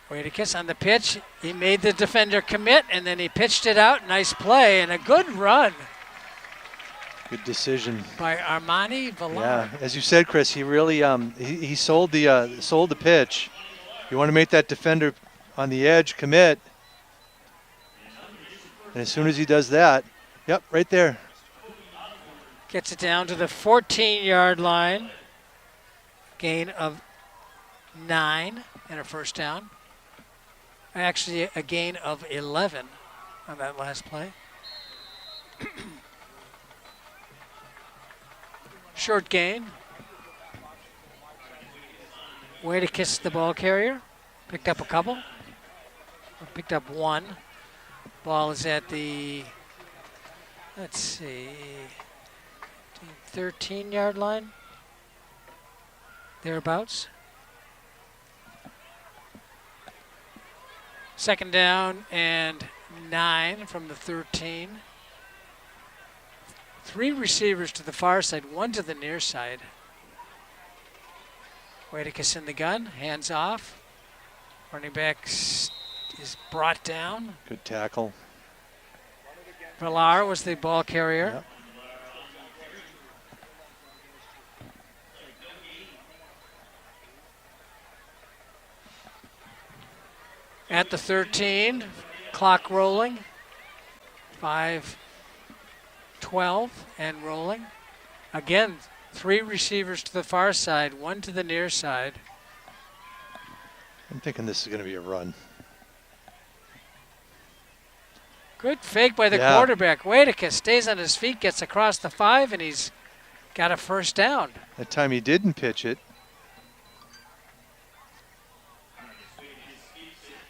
Waiticus on the pitch. He made the defender commit, and then he pitched it out. Nice play and a good run Good decision. by Armani Villar. Yeah, as you said, Chris, he really he sold the pitch. You want to make that defender on the edge commit, and as soon as he does that, yep, right there. Gets it down to the 14-yard line. Gain of 9 and a first down. Actually, a gain of 11 on that last play. Short gain. Way to kiss the ball carrier. Picked up a couple. Or picked up 1. Ball is at the, let's see, 13-yard line. Thereabouts. Second down and 9 from the 13. 3 receivers to the far side, 1 to the near side. Waiticus in the gun, hands off. Running back is brought down. Good tackle. Villar was the ball carrier. Yep. At the 13, clock rolling. 5:12 and rolling. Again, 3 receivers to the far side, 1 to the near side. I'm thinking this is going to be a run. Good fake by the quarterback. Waiticus stays on his feet, gets across the 5, and he's got a first down. That time he didn't pitch it.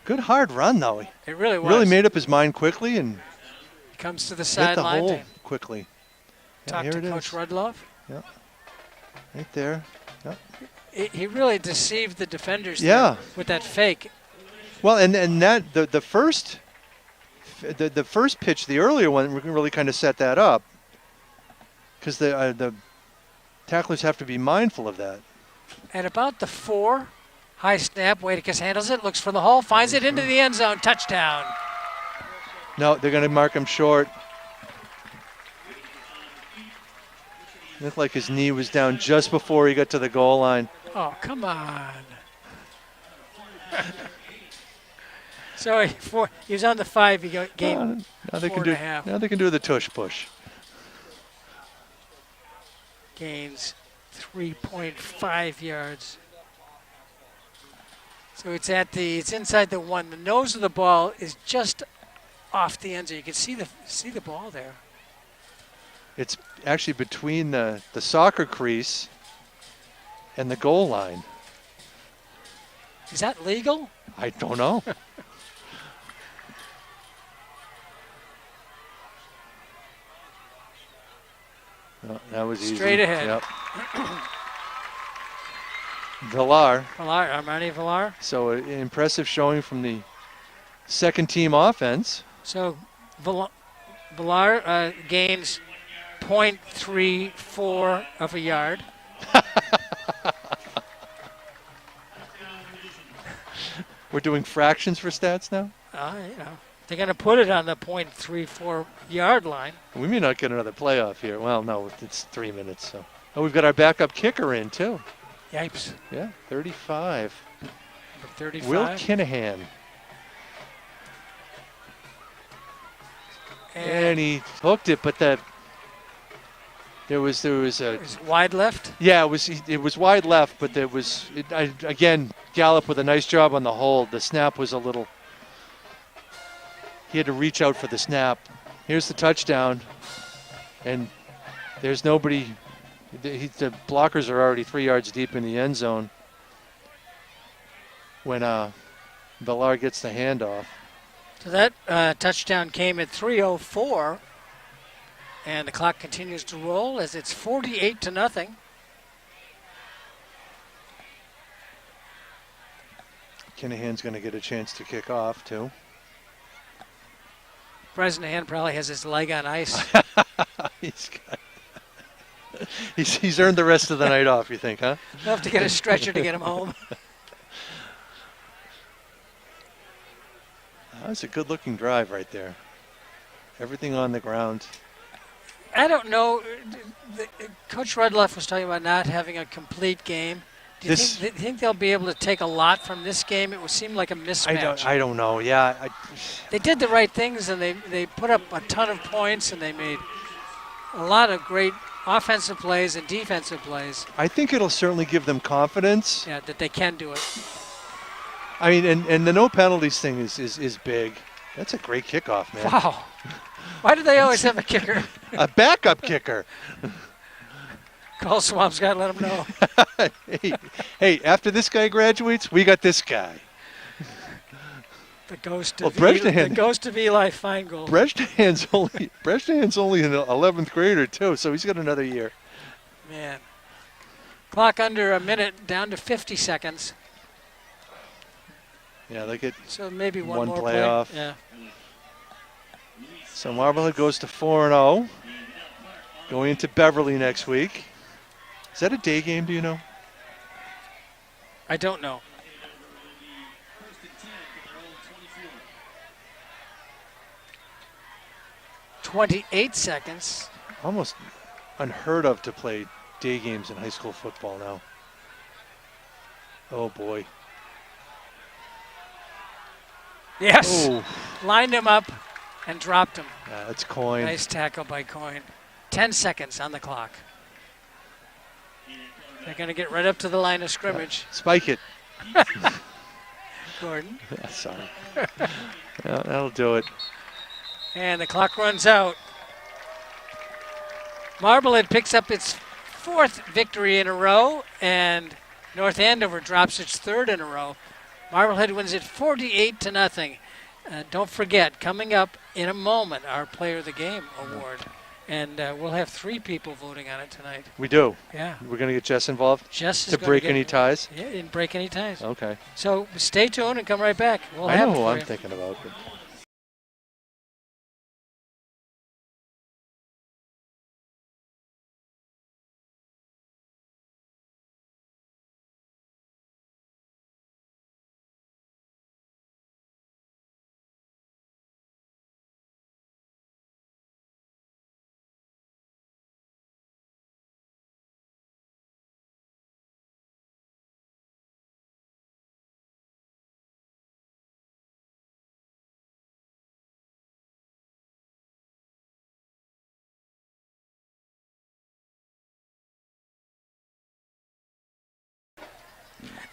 Good hard run, though. He It really was. really made up his mind quickly and Comes to the hit the sideline hole to quickly. talk here to it Coach is. Rudloff. Right there. Yep. he really deceived the defenders Yeah. there with that fake. Well, and that the first pitch, the earlier one, really kind of set that up, because the tacklers have to be mindful of that. At about the 4, high snap, Waitkus handles it, looks for the hole, finds it into the end zone, touchdown. No, they're going to mark him short. Looked like his knee was down just before he got to the goal line. Oh, come on. So he was on the 5, he gained Now they 4.5. Now they can do the tush push. Gains 3.5 yards. So it's inside the 1. The nose of the ball is just off the end zone. You can see the ball there. It's actually between the soccer crease and the goal line. Is that legal? I don't know. No, that was easy. Straight ahead. Yep. Villar. Armani Villar. So an impressive showing from the second team offense. So Villar gains 0.34 of a yard. We're doing fractions for stats now? They're going to put it on the 0.34 yard line. We may not get another playoff here. Well, no, it's 3 minutes. So, we've got our backup kicker in, too. Yipes. Yeah, 35. Number 35. Will Kinahan. And he hooked it, but there was a. It was wide left. Yeah, it was wide left, but again, Gallup with a nice job on the hold. The snap was a little. He had to reach out for the snap. Here's the touchdown, and there's nobody. The blockers are already 3 yards deep in the end zone when Villar gets the handoff. So that touchdown came at 3:04, and the clock continues to roll as it's 48-0. Kinahan's going to get a chance to kick off too. Bresnahan probably has his leg on ice. He's earned the rest of the night off, you think, huh? We'll have to get a stretcher to get him home. That was a good-looking drive right there. Everything on the ground. I don't know. Coach Rudloff was talking about not having a complete game. Do you think they'll be able to take a lot from this game? It would seem like a mismatch. I don't know. Yeah. They did the right things, and they put up a ton of points, and they made a lot of great offensive plays and defensive plays. I think it'll certainly give them confidence. Yeah, that they can do it. I mean, and the no penalties thing is big. That's a great kickoff, man. Wow. Why do they always have a kicker? A backup kicker. Call Swamp's got to let him know. hey, after this guy graduates, we got this guy. The ghost of Eli Feingold. Bresnahan's only an 11th grader, too, so he's got another year. Man. Clock under a minute, down to 50 seconds. Yeah, they get maybe one more playoff. Play. Yeah. So Marblehead goes to 4-0. Going into Beverly next week. Is that a day game, do you know? I don't know. "28 seconds. Almost unheard of to play day games in high school football now. Oh, boy. Yes. Oh. Lined him up and dropped him. That's Coyne. Nice tackle by Coyne. 10 seconds on the clock. They're going to get right up to the line of scrimmage. Spike it. Gordon. Yeah, sorry. Yeah, that'll do it. And the clock runs out. Marblehead picks up its 4th victory in a row, and North Andover drops its 3rd in a row. Marblehead wins it 48-0. Don't forget, coming up in a moment, our Player of the Game award. And we'll have 3 people voting on it tonight. We do. Yeah. We're going to get Jess involved Jess is to gonna break get- any ties. Yeah, didn't break any ties. Okay. So stay tuned and come right back. We'll I have know it who for I'm you. thinking about. But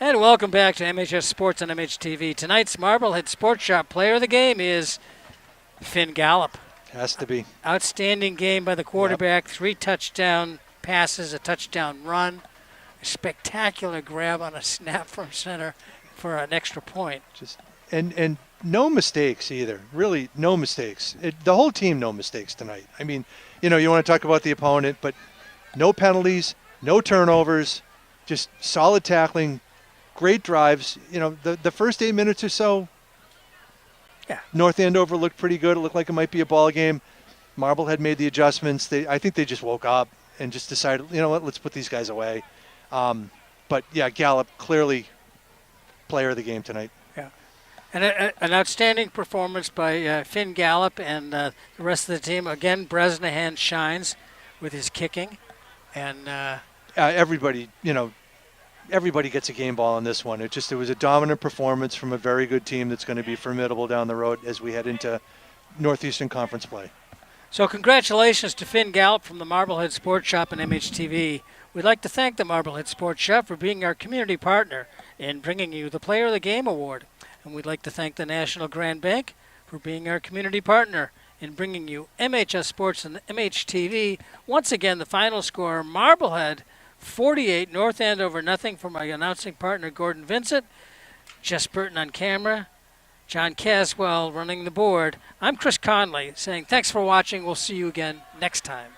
And welcome back to MHS Sports on MHTV. Tonight's Marblehead Sports Shop player of the game is Finn Gallup. has to be. Outstanding game by the quarterback. 3 touchdown passes, a touchdown run, a spectacular grab on a snap from center for an extra point. Just and no mistakes either. Really, no mistakes. The whole team, no mistakes tonight. I mean, you want to talk about the opponent, but no penalties, no turnovers, just solid tackling, great drives. The first 8 minutes or so, Yeah. North Andover looked pretty good. It looked like it might be a ball game. Marblehead made the adjustments. I think they just woke up and just decided, you know what, let's put these guys away. But yeah, Gallup clearly player of the game tonight. Yeah. And an outstanding performance by Finn Gallup and the rest of the team. Again, Bresnahan shines with his kicking. And Everybody gets a game ball in this one. It was a dominant performance from a very good team that's going to be formidable down the road as we head into Northeastern Conference play. so congratulations to Finn Gallup from the Marblehead Sports Shop and MHTV. We'd like to thank the Marblehead Sports Shop for being our community partner in bringing you the Player of the Game Award. And we'd like to thank the National Grand Bank for being our community partner in bringing you MHS Sports and MHTV. Once again, the final score, Marblehead 48, North Andover nothing, for my announcing partner, Gordon Vincent. Jess Burton on camera. John Caswell running the board. I'm Chris Conley saying thanks for watching. We'll see you again next time.